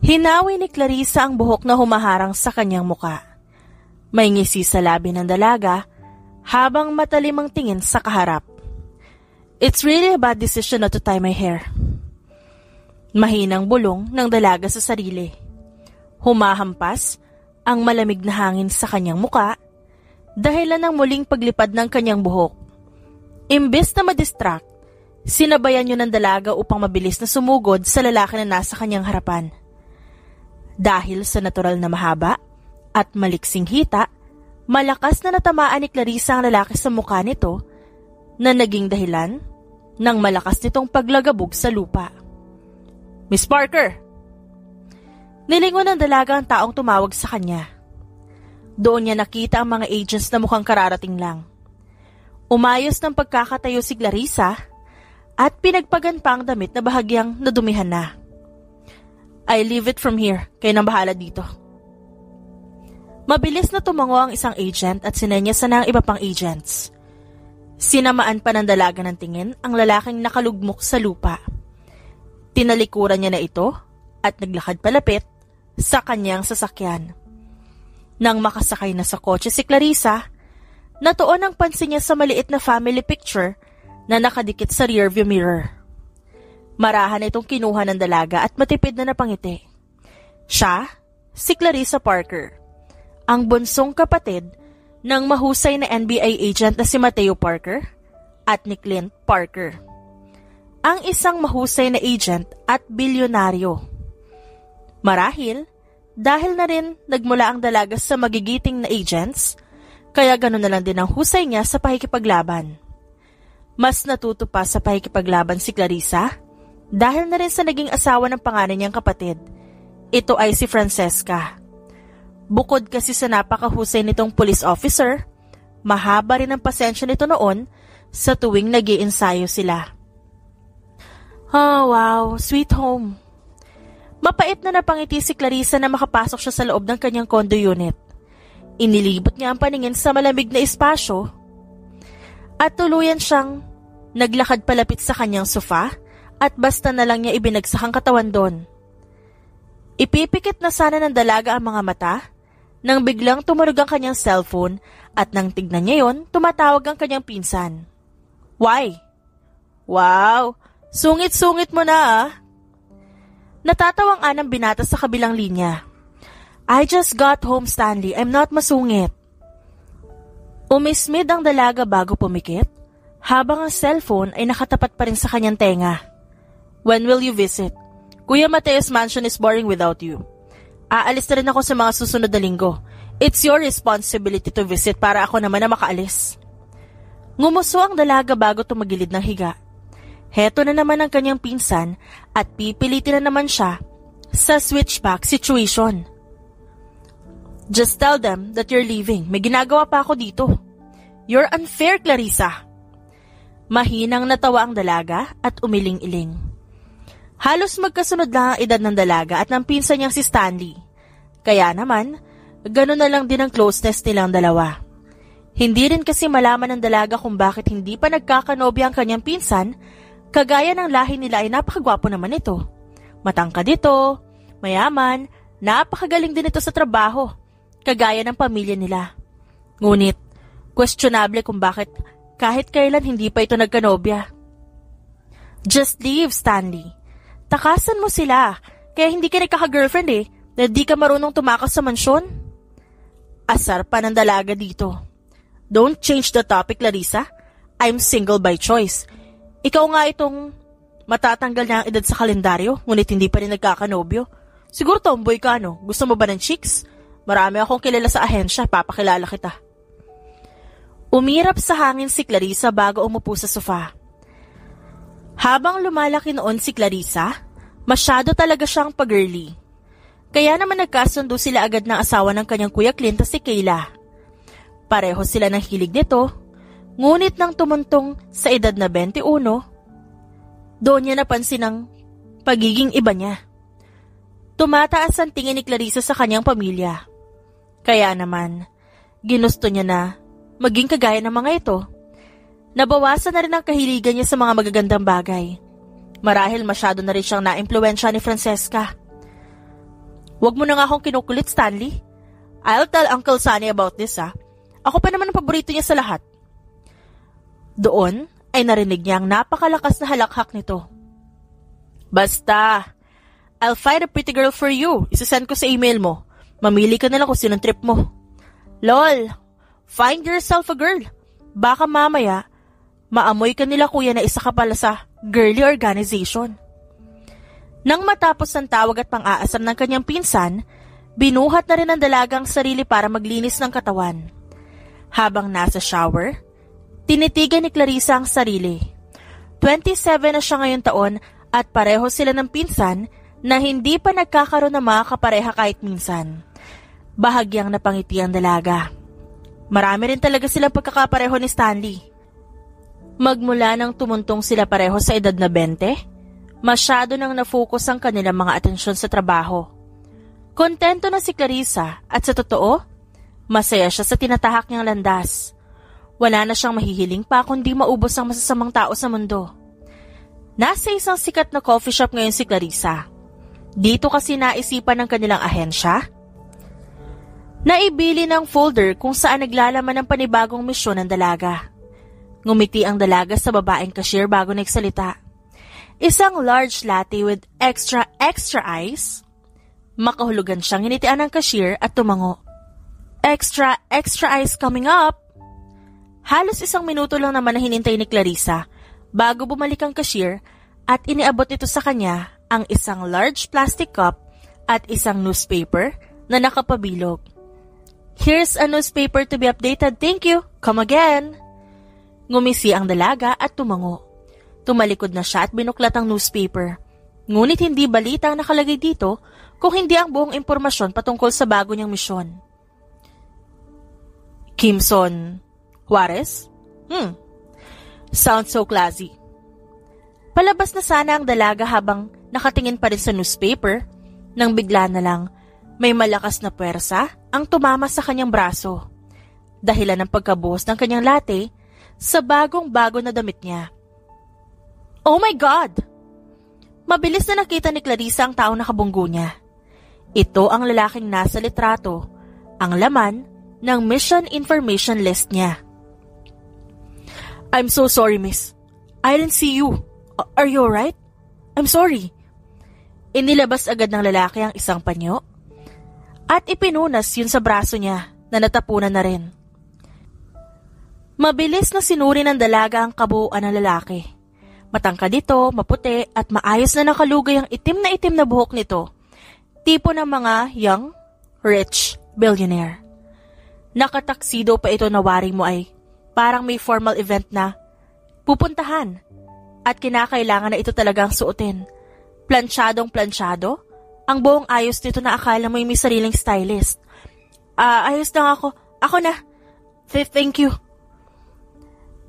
Hinawi ni Clarissa ang buhok na humaharang sa kanyang muka. May ngisi sa labi ng dalaga habang matalim ang tingin sa kaharap. It's really a bad decision not to tie my hair. Mahinang bulong ng dalaga sa sarili. Humahampas ang malamig na hangin sa kanyang muka dahilan ng muling paglipad ng kanyang buhok. Imbes na madistract, sinabayan yun ng dalaga upang mabilis na sumugod sa lalaki na nasa kanyang harapan. Dahil sa natural na mahaba at maliksing hita, malakas na natamaan ni Clarissa ang lalaki sa mukha nito na naging dahilan ng malakas nitong paglagabog sa lupa. Miss Parker! Nilingon ng dalaga ang taong tumawag sa kanya. Doon niya nakita ang mga agents na mukhang kararating lang. Umayos ng pagkakatayo si Clarissa at pinagpagan pa ang damit na bahagyang nadumihan na. I leave it from here, kayo nang bahala dito. Mabilis na tumango ang isang agent at sinenyasan na ang iba pang agents. Sinamaan pa ng dalaga ng tingin ang lalaking nakalugmok sa lupa. Tinalikuran niya na ito at naglakad palapit sa kanyang sasakyan. Nang makasakay na sa kotse si Clarissa, natuon ang pansin niya sa maliit na family picture na nakadikit sa rearview mirror. Marahan itong kinuha ng dalaga at matipid na napangiti. Siya, si Clarissa Parker, ang bunsong kapatid ng mahusay na NBA agent na si Mateo Parker at ni Clint Parker. Ang isang mahusay na agent at bilyonaryo. Marahil, dahil na rin nagmula ang dalaga sa magigiting na agents, kaya gano'n na lang din ang husay niya sa pakikipaglaban. Mas natuto pa sa pakikipaglaban si Clarissa dahil na rin sa naging asawa ng panganay niyang kapatid. Ito ay si Francesca. Bukod kasi sa napakahusay nitong police officer, mahaba rin ang pasensya nito noon sa tuwing nag-iensayo sila. Oh, wow, sweet home. Mapait na napangiti si Clarissa na makapasok siya sa loob ng kanyang condo unit. Inilibot niya ang paningin sa malamig na espasyo at tuluyan siyang naglakad palapit sa kanyang sofa at basta na lang niya ibinagsak ang katawan doon. Ipipikit na sana ng dalaga ang mga mata nang biglang tumunog ang kanyang cellphone at nang tignan niya yon, tumatawag ang kanyang pinsan. Why? Wow, sungit-sungit mo na ah. Natatawang anang binata sa kabilang linya. I just got home, Stanley. I'm not masungit. Umismid ang dalaga bago pumikit, habang ang cellphone ay nakatapat pa rin sa kanyang tenga. When will you visit? Kuya Mateo's mansion is boring without you. Aalis na rin ako sa mga susunod na linggo. It's your responsibility to visit para ako naman na makaalis. Ngumuso ang dalaga bago tumagilid ng higa. Heto na naman ang kanyang pinsan at pipilitin na naman siya sa switchback situation. Just tell them that you're leaving. May ginagawa pa ako dito. You're unfair, Clarissa. Mahinang natawa ang dalaga at umiling-iling. Halos magkasunod lang ang edad ng dalaga at ng pinsan niyang si Stanley. Kaya naman, gano'n na lang din ang closeness nilang dalawa. Hindi rin kasi malaman ng dalaga kung bakit hindi pa nagkakanobya ang kanyang pinsan, kagaya ng lahi nila ay napakagwapo naman ito. Matangkad ito, mayaman, napakagaling din ito sa trabaho, kagaya ng pamilya nila. Ngunit, questionable kung bakit kahit kailan hindi pa ito nagkanobya. Just leave, Stanley. Takasan mo sila, kaya hindi ka nagkaka-girlfriend dahil di ka marunong tumakas sa mansyon. Asar pa ng dalaga dito. Don't change the topic, Clarissa. I'm single by choice. Ikaw nga itong matatanggal na ang edad sa kalendaryo, ngunit hindi pa rin nagkakanobyo. Siguro tomboy ka, no? Gusto mo ba ng chicks? Marami akong kilala sa ahensya, papakilala kita. Umirap sa hangin si Clarissa bago umupo sa sofa. Habang lumalaki noon si Clarissa, masyado talaga siyang pag-girly. Kaya naman nagkasundo sila agad ng asawa ng kanyang kuya Clint si Kayla. Pareho sila ng hilig nito, ngunit nang tumuntong sa edad na 21, doon niya napansin ang pagiging iba niya. Tumataas ang tingin ni Clarissa sa kanyang pamilya. Kaya naman, ginusto niya na maging kagaya ng mga ito. Nabawasan na rin ang kahiligan niya sa mga magagandang bagay. Marahil masyado na rin siyang naimpluwensya ni Francesca. Huwag mo na nga akong kinukulit, Stanley. I'll tell Uncle Sunny about this, ha. Ako pa naman ang paborito niya sa lahat. Doon ay narinig niya ang napakalakas na halakhak nito. Basta, I'll find a pretty girl for you. Isasend ko sa email mo. Mamili ka na lang kung sinong trip mo. Lol, find yourself a girl. Baka mamaya, maamoy ka nila kuya na isa ka pala sa girly organization. Nang matapos ang tawag at pang-aasam ng kanyang pinsan, binuhat na rin ang dalagang sarili para maglinis ng katawan. Habang nasa shower, tinitigan ni Clarissa ang sarili. 27 na siya ngayon taon at pareho sila ng pinsan na hindi pa nagkakaroon ng mga kapareha kahit minsan. Bahagyang napangiti ang dalaga. Marami rin talaga silang pagkakapareho ni Stanley. Magmula nang tumuntong sila pareho sa edad na 20, masyado nang na-focus ang kanilang mga atensyon sa trabaho. Kontento na si Clarissa at sa totoo, masaya siya sa tinatahak niyang landas. Wala na siyang mahihiling pa kundi maubos ang masasamang tao sa mundo. Nasa isang sikat na coffee shop ngayon si Clarissa. Dito kasi naisipan ng kanilang ahensya naibili ng folder kung saan naglalaman ng panibagong misyon ng dalaga. Ngumiti ang dalaga sa babaeng cashier bago nagsalita. Isang large latte with extra ice? Makahulugan siyang hinitian ng cashier at tumango. Extra ice coming up! Halos 1 minuto lang naman na hinintay ni Clarissa bago bumalik ang cashier at iniabot nito sa kanya ang isang large plastic cup at isang newspaper na nakapabilog. Here's a newspaper to be updated, thank you. Come again. Ngumisi ang dalaga at tumango. Tumalikod na siya at binuklat ang newspaper. Ngunit hindi balita ang nakalagay dito kung hindi ang buong impormasyon patungkol sa bago niyang misyon. Kimson Juarez? Sounds so classy. Palabas na sana ang dalaga habang nakatingin pa rin sa newspaper nang bigla na lang may malakas na puwersa ang tumama sa kanyang braso. Dahilan ng pagkabuhos ng kanyang latte sa bagong-bago na damit niya. Oh my God! Mabilis na nakita ni Clarissa ang taong nakabunggo niya. Ito ang lalaking nasa litrato, ang laman ng mission information list niya. I'm so sorry, miss. I didn't see you. Are you alright? I'm sorry. Inilabas agad ng lalaki ang isang panyo at ipinunas yun sa braso niya na natapunan na rin. Mabilis na sinuri ng dalaga ang kabuuan ng lalaki. Matangkad ito, maputi at maayos na nakalugay ang itim na buhok nito. Tipo ng mga young, rich billionaire. Nakataksido pa ito na wari mo ay parang may formal event na pupuntahan at kinakailangan na ito talagang suotin. Plansyadong-plansyado, ang buong ayos nito na akala mo'y may sariling stylist. Ayos lang ako. Ako na. Thank you.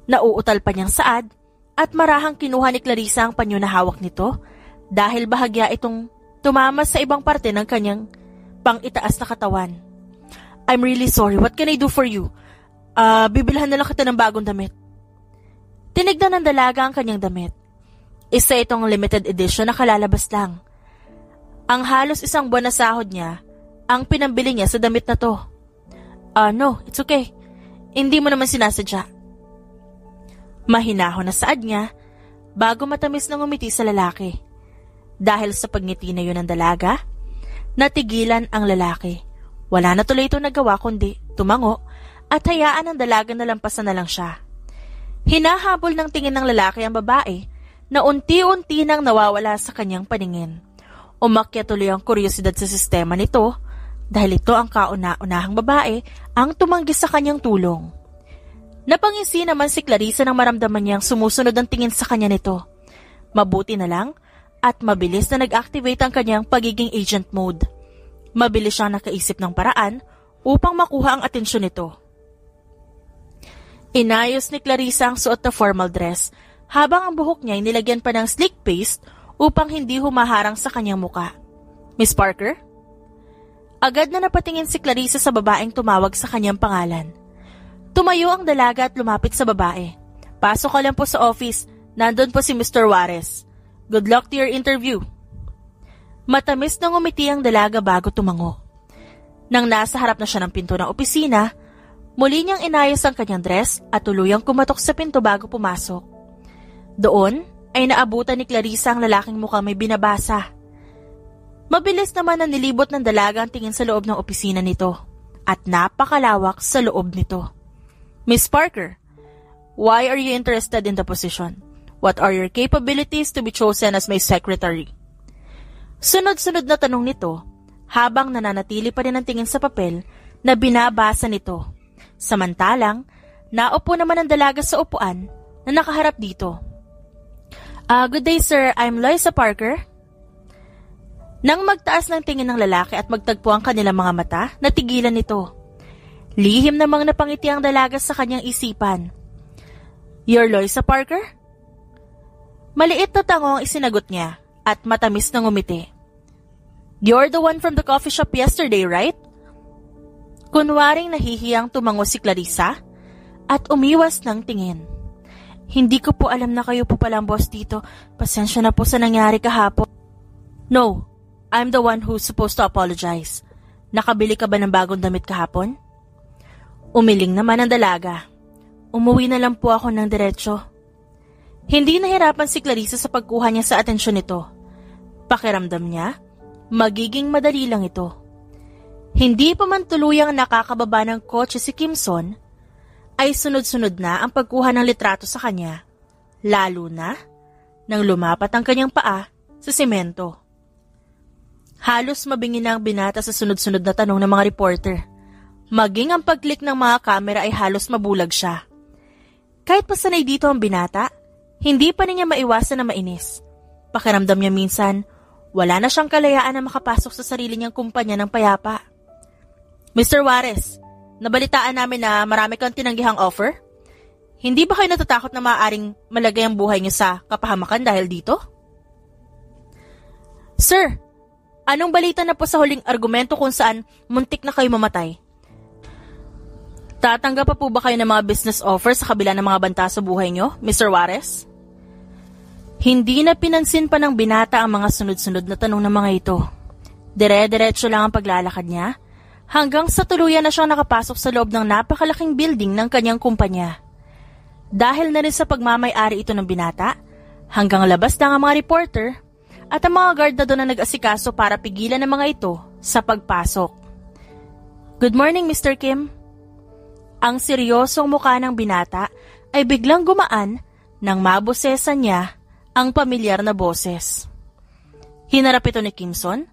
Nauutal pa niyang saad at marahang kinuha ni Clarissa ang panyo na hawak nito dahil bahagya itong tumama sa ibang parte ng kanyang pang-itaas na katawan. I'm really sorry. What can I do for you? Bibilhan na lang kita ng bagong damit. Tinignan ng dalaga ang kanyang damit. Isa itong limited edition na kalalabas lang. Ang halos 1 buwan na sahod niya, ang pinambili niya sa damit na to. No, it's okay. Hindi mo naman sinasadya. Mahinahon na saad niya, bago matamis na ngumiti sa lalaki. Dahil sa pagngiti na yun ng dalaga, natigilan ang lalaki. Wala na tuloy ito nagawa kundi tumango at hayaan ng dalaga na lampasan na lang siya. Hinahabol ng tingin ng lalaki ang babae na unti-unti nang nawawala sa kanyang paningin. Umakyat tuloy ang kuryosidad sa sistema nito dahil ito ang kauna-unahang babae ang tumanggi sa kanyang tulong. Napangisi naman si Clarissa nang maramdaman niyang sumusunod ang tingin sa kanya nito. Mabuti na lang at mabilis na nag-activate ang kanyang pagiging agent mode. Mabilis siyang nakaisip ng paraan upang makuha ang atensyon nito. Inayos ni Clarissa ang suot na formal dress habang ang buhok niya ay nilagyan pa ng slick paste upang hindi humaharang sa kanyang muka. Miss Parker? Agad na napatingin si Clarissa sa babaeng tumawag sa kanyang pangalan. Tumayo ang dalaga at lumapit sa babae. Pasok ka lang po sa office. Nandun po si Mr. Juarez. Good luck to your interview. Matamis na ngumiti ang dalaga bago tumango. Nang nasa harap na siya ng pinto ng opisina, muli niyang inayos ang kanyang dress at tuluyang kumatok sa pinto bago pumasok. Doon ay naabutan ni Clarissa ang lalaking mukhang may binabasa. Mabilis naman na nilibot ng dalaga ang tingin sa loob ng opisina nito at napakalawak sa loob nito. Miss Parker, why are you interested in the position? What are your capabilities to be chosen as my secretary? Sunod-sunod na tanong nito habang nananatili pa rin ang tingin sa papel na binabasa nito. Samantalang, naupo naman ang dalaga sa upuan na nakaharap dito. Good day sir, I'm Loisa Parker. Nang magtaas ng tingin ng lalaki at magtagpo ang kanilang mga mata, natigilan nito. Lihim namang napangiti ang dalaga sa kanyang isipan. You're Loisa Parker? Maliit na tango ang isinagot niya at matamis na ngumiti. You're the one from the coffee shop yesterday, right? Kunwaring nahihiyang tumango si Clarissa at umiwas ng tingin. Hindi ko po alam na kayo po palang boss dito. Pasensya na po sa nangyari kahapon. No, I'm the one who's supposed to apologize. Nakabili ka ba ng bagong damit kahapon? Umiling naman ang dalaga. Umuwi na lang po ako ng diretsyo. Hindi nahirapan si Clarissa sa pagkuha niya sa atensyon nito. Pakiramdam niya, magiging madali lang ito. Hindi pa man tuluyang nakakababa ng kotse si Kimson, ay sunod-sunod na ang pagkuha ng litrato sa kanya, lalo na nang lumapat ang kanyang paa sa semento. Halos mabingi na ang binata sa sunod-sunod na tanong ng mga reporter. Maging ang pag-click ng mga kamera ay halos mabulag siya. Kahit pa sanay dito ang binata, hindi pa niya maiwasan na mainis. Pakiramdam niya minsan, wala na siyang kalayaan na makapasok sa sarili niyang kumpanya ng payapa. Mr. Juarez, nabalitaan namin na marami kang tinanggihang offer. Hindi ba kayo natatakot na maaaring malagay ang buhay niyo sa kapahamakan dahil dito? Sir, anong balita na po sa huling argumento kung saan muntik na kayo mamatay? Tatanggap pa po ba kayo ng mga business offer sa kabila ng mga banta sa buhay niyo, Mr. Juarez? Hindi na pinansin pa ng binata ang mga sunod-sunod na tanong ng mga ito. Dire-diretso lang ang paglalakad niya hanggang sa tuluyan na siyang nakapasok sa loob ng napakalaking building ng kanyang kumpanya. Dahil na rin sa pagmamay-ari ito ng binata, hanggang labas na ang mga reporter at ang mga guard na doon na nag-asikaso para pigilan ang mga ito sa pagpasok. Good morning, Mr. Kim. Ang seryosong mukha ng binata ay biglang gumaan nang mabosesan niya ang pamilyar na boses. Hinarap ito ni Kimson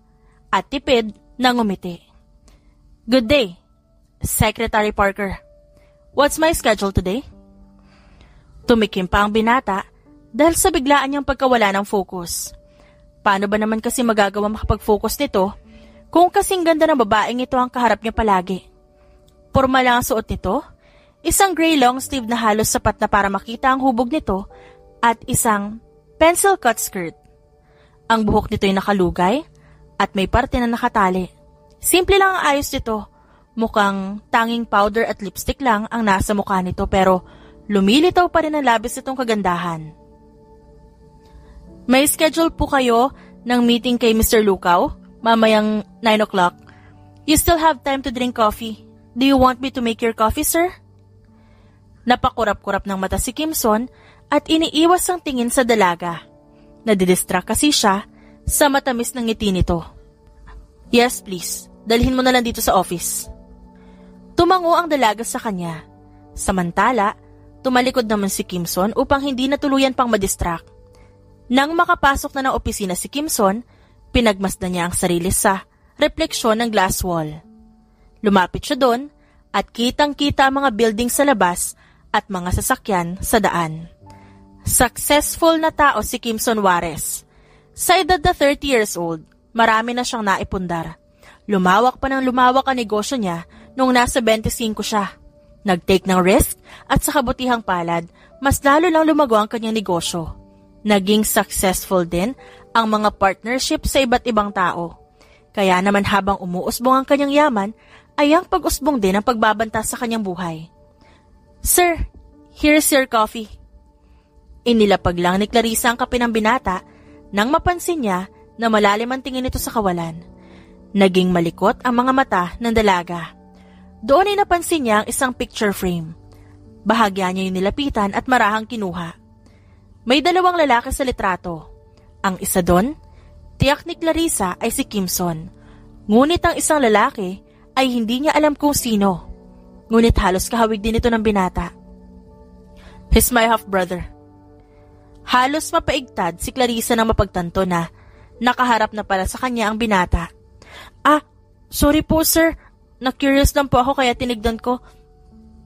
at tipid na ngumiti. Good day, Secretary Parker. What's my schedule today? Tumikim pa ang binata dahil sa biglaan niyang pagkawala ng focus. Paano ba naman kasi magagawa makapag-focus nito kung kasing ganda ng babaeng ito ang kaharap niya palagi? Porma lang ang suot nito, isang gray long sleeve na halos sapat na para makita ang hubog nito at isang pencil cut skirt. Ang buhok nito ay nakalugay at may parte na nakatali. Simple lang ang ayos nito. Mukhang tanging powder at lipstick lang ang nasa mukha nito pero lumilitaw pa rin ang labis nitong kagandahan. May schedule po kayo ng meeting kay Mr. Lucaw mamayang 9 o'clock. You still have time to drink coffee. Do you want me to make your coffee, sir? Napakurap-kurap ng mata si Kimson at iniiwas ang tingin sa dalaga. Nadidistract kasi siya sa matamis ng ngiti nito. Yes, please. Dalhin mo na lang dito sa office. Tumango ang dalaga sa kanya. Samantala, tumalikod naman si Kimson upang hindi na tuluyan pang madistract. Nang makapasok na ng opisina si Kimson, pinagmasdan niya ang sarili sa refleksyon ng glass wall. Lumapit siya doon at kitang-kita ang mga building sa labas at mga sasakyan sa daan. Successful na tao si Kimson Juarez. Sa edad na 30 years old, marami na siyang naipundar. Lumawak pa ng lumawak ang negosyo niya noong nasa 25 siya. Nag-take ng risk at sa kabutihang palad, mas lalo lang lumago ang kanyang negosyo. Naging successful din ang mga partnership sa iba't ibang tao. Kaya naman habang umuusbong ang kanyang yaman, ay ang pag-usbong din ang pagbabanta sa kanyang buhay. Sir, here's your coffee. Inilapag lang ni Clarissa ang kape ng binata nang mapansin niya na malalim ang tingin nito sa kawalan. Naging malikot ang mga mata ng dalaga. Doon ay napansin niya ang isang picture frame. Bahagya niya yung nilapitan at marahang kinuha. May dalawang lalaki sa litrato. Ang isa doon, tiyak ni Clarissa ay si Kimson. Ngunit ang isang lalaki ay hindi niya alam kung sino. Ngunit halos kahawig din ito ng binata. He's my half-brother. Halos mapaigtad si Clarissa nang mapagtanto na nakaharap na pala sa kanya ang binata. Sorry po sir. Na-curious lang po ako kaya tinignan ko.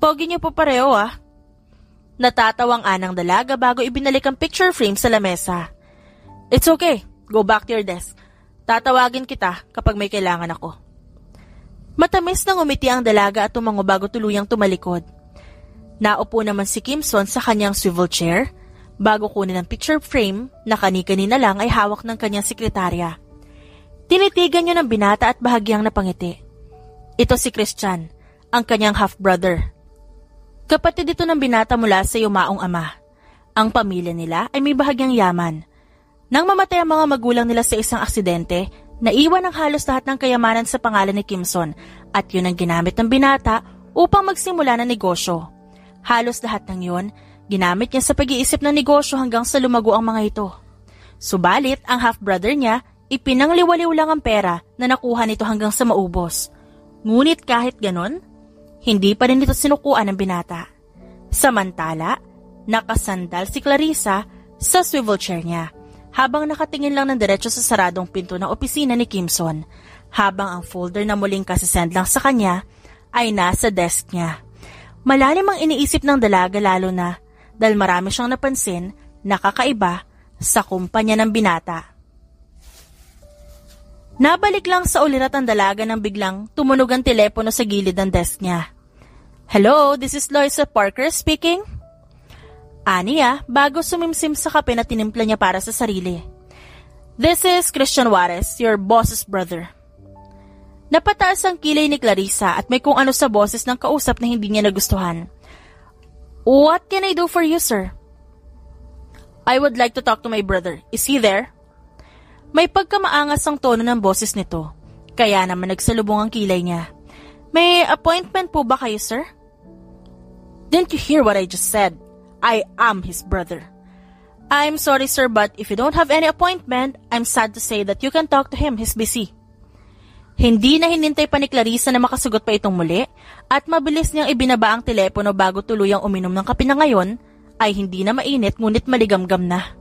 Pogi niyo po pareho Natatawang anang dalaga bago ibinalik ang picture frame sa lamesa. It's okay. Go back to your desk. Tatawagin kita kapag may kailangan ako. Matamis nang umiti ang dalaga at tumango bago tuluyang tumalikod. Naupo naman si Kimson sa kanyang swivel chair bago kunin ang picture frame na kani-kanina lang ay hawak ng kanyang sekretarya. Tinitigan niya ng binata at bahagyang napangiti. Ito si Christian, ang kanyang half-brother. Kapatid ito ng binata mula sa yumaong ama. Ang pamilya nila ay may bahagyang yaman. Nang mamatay ang mga magulang nila sa isang aksidente, naiwan ang halos lahat ng kayamanan sa pangalan ni Kimson at yun ang ginamit ng binata upang magsimula ng negosyo. Halos lahat ng yun, ginamit niya sa pag-iisip ng negosyo hanggang sa lumago ang mga ito. Subalit, ang half-brother niya, ipinangliwaliw lang ang pera na nakuha nito hanggang sa maubos. Ngunit kahit ganon, hindi pa rin ito sinukuan ng binata. Samantala, nakasandal si Clarissa sa swivel chair niya habang nakatingin lang ng diretso sa saradong pinto ng opisina ni Kimson habang ang folder na muling kasisend lang sa kanya ay nasa desk niya. Malalim ang iniisip ng dalaga lalo na dahil marami siyang napansin na kakaiba sa kumpanya ng binata. Nabalik lang sa ulirat ang dalaga nang biglang tumunog ang telepono sa gilid ng desk niya. Hello, this is Loisa Parker speaking. Aniya, bago sumimsim sa kape na tinimpla niya para sa sarili. This is Christian Juarez, your boss's brother. Napataas ang kilay ni Clarissa at may kung ano sa boses ng kausap na hindi niya nagustuhan. What can I do for you, sir? I would like to talk to my brother. Is he there? May pagkamaangas ang tono ng boses nito, kaya naman nagsalubong ang kilay niya. May appointment po ba kayo, sir? Didn't you hear what I just said? I am his brother. I'm sorry, sir, but if you don't have any appointment, I'm sad to say that you can talk to him. He's busy. Hindi na hinintay pa ni Clarissa na makasagot pa itong muli at mabilis niyang ibinaba ang telepono bago tuluyang uminom ng kape na ngayon ay hindi na mainit ngunit maligamgam na.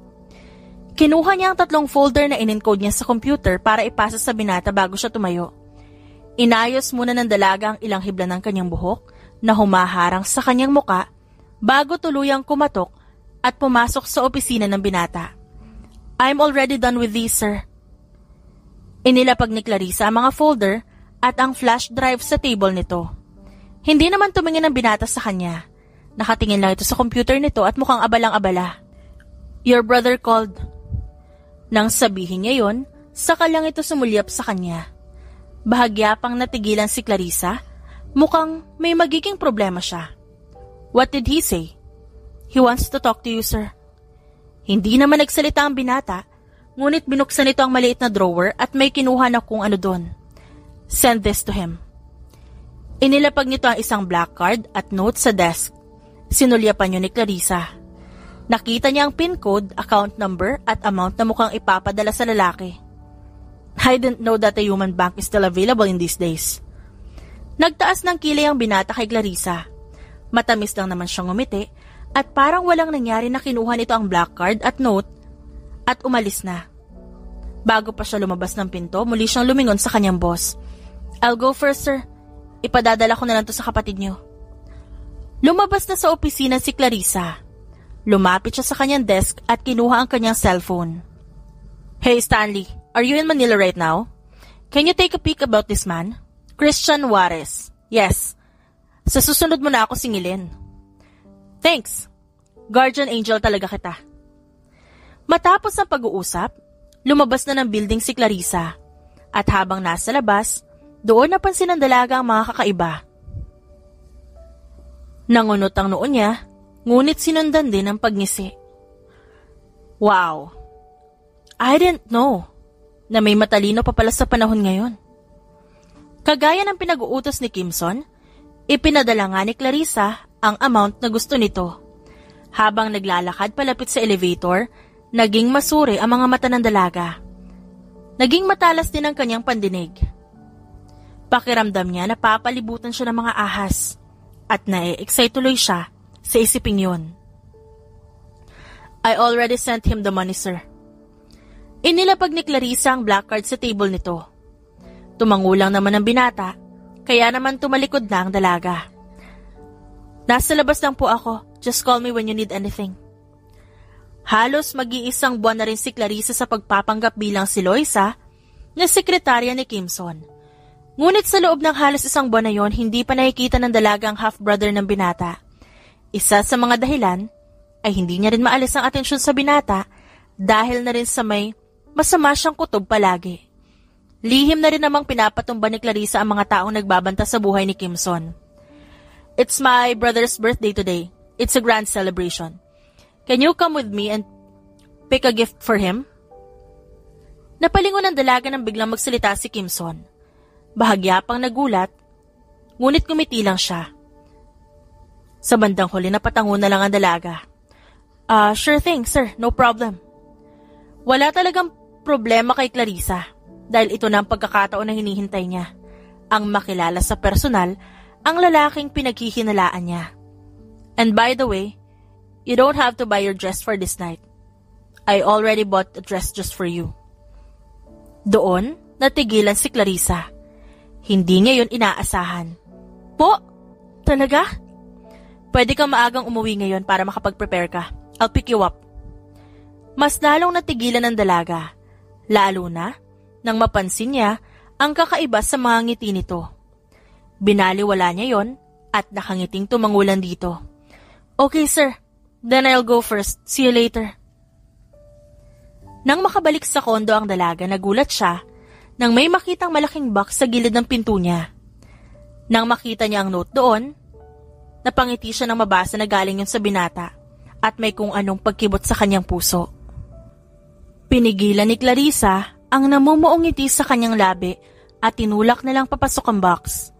Kinuha niya ang 3 folder na in-encode niya sa computer para ipasa sa binata bago siya tumayo. Inayos muna ng dalaga ang ilang hibla ng kanyang buhok na humaharang sa kanyang muka bago tuluyang kumatok at pumasok sa opisina ng binata. I'm already done with these, sir. Inilapag ni Clarissa ang mga folder at ang flash drive sa table nito. Hindi naman tumingin ang binata sa kanya. Nakatingin lang ito sa computer nito at mukhang abalang-abala. Your brother called. Nang sabihin niya yon, saka lang ito sumulyap sa kanya. Bahagya pang natigilan si Clarissa, mukhang may magiging problema siya. What did he say? He wants to talk to you, sir. Hindi naman nagsalita ang binata, ngunit binuksan nito ang maliit na drawer at may kinuha na kung ano doon. Send this to him. Inilapag nito ang isang black card at note sa desk. Sinulyapan niyo ni Clarissa. Nakita niya ang PIN code, account number at amount na mukhang ipapadala sa lalaki. I didn't know that a human bank is still available in these days. Nagtaas ng kilay ang binata kay Clarissa. Matamis lang naman siyang ngumiti at parang walang nangyari na kinuha nito ang black card at note at umalis na. Bago pa siya lumabas ng pinto, muli siyang lumingon sa kanyang boss. I'll go first, sir. Ipadadala ko na lang to sa kapatid niyo. Lumabas na sa opisina si Clarissa. Lumapit siya sa kanyang desk at kinuha ang kanyang cellphone. Hey Stanley, are you in Manila right now? Can you take a peek about this man? Christian Juarez. Yes. Sa susunod mo na ako singilin. Thanks. Guardian angel talaga kita. Matapos ang pag-uusap, lumabas na ng building si Clarissa. At habang nasa labas, doon napansin ng dalaga ang mga kakaiba. Nangunot ang noon niya, ngunit sinundan din ang pagngisi. Wow! I didn't know. na may matalino pa pala sa panahon ngayon. Kagaya ng pinag-uutos ni Kimson, ipinadala nga ni Clarissa ang amount na gusto nito. Habang naglalakad palapit sa elevator, naging masuri ang mga mata ng dalaga. Naging matalas din ang kanyang pandinig. Pakiramdam niya na papalibutan siya ng mga ahas at na-excite tuloy siya sa isiping yun. I already sent him the money, sir. Inilapag ni Clarissa ang black card sa table nito. Tumangulang naman ang binata, kaya naman tumalikod na ang dalaga. Nasa labas lang po ako. Just call me when you need anything. Halos mag-iisang buwan na rin si Clarissa sa pagpapanggap bilang si Loisa na sekretarya ni Kimson. Ngunit sa loob ng halos isang buwan na yon, hindi pa nakikita ng dalaga ang half-brother ng binata. Isa sa mga dahilan ay hindi niya rin maalis ang atensyon sa binata dahil na rin sa may masama siyang kutob palagi. Lihim na rin namang pinapatumba ni Clarissa ang mga taong nagbabanta sa buhay ni Kimson. It's my brother's birthday today. It's a grand celebration. Can you come with me and pick a gift for him? Napalingon ang dalaga nang biglang magsalita si Kimson. Bahagya pang nagulat, ngunit ngumiti lang siya. Sa bandang huli napatango na lang ang dalaga. Sure thing, sir. No problem. Wala talagang problema kay Clarissa dahil ito na ang pagkakataon na hinihintay niya. Ang makilala sa personal ang lalaking pinaghihinalaan niya. And by the way, you don't have to buy your dress for this night. I already bought a dress just for you. Doon, natigilan si Clarissa. Hindi niya yun inaasahan. Po? Talaga? Pwede kang maagang umuwi ngayon para makapag-prepare ka. I'll pick you up. Mas lalong natigilan ng dalaga. Lalo na, nang mapansin niya ang kakaiba sa mga ngiti nito. Binaliwala niya yon at nakangiting tumangulan dito. Okay, sir. Then I'll go first. See you later. Nang makabalik sa kondo ang dalaga, nagulat siya nang may makitang malaking box sa gilid ng pinto niya. Nang makita niya ang note doon, napangiti siya nang mabasa na galing yun sa binata at may kung anong pagkibot sa kanyang puso. Pinigilan ni Clarissa ang namumuong ngiti sa kanyang labi at tinulak na lang papasok ang box.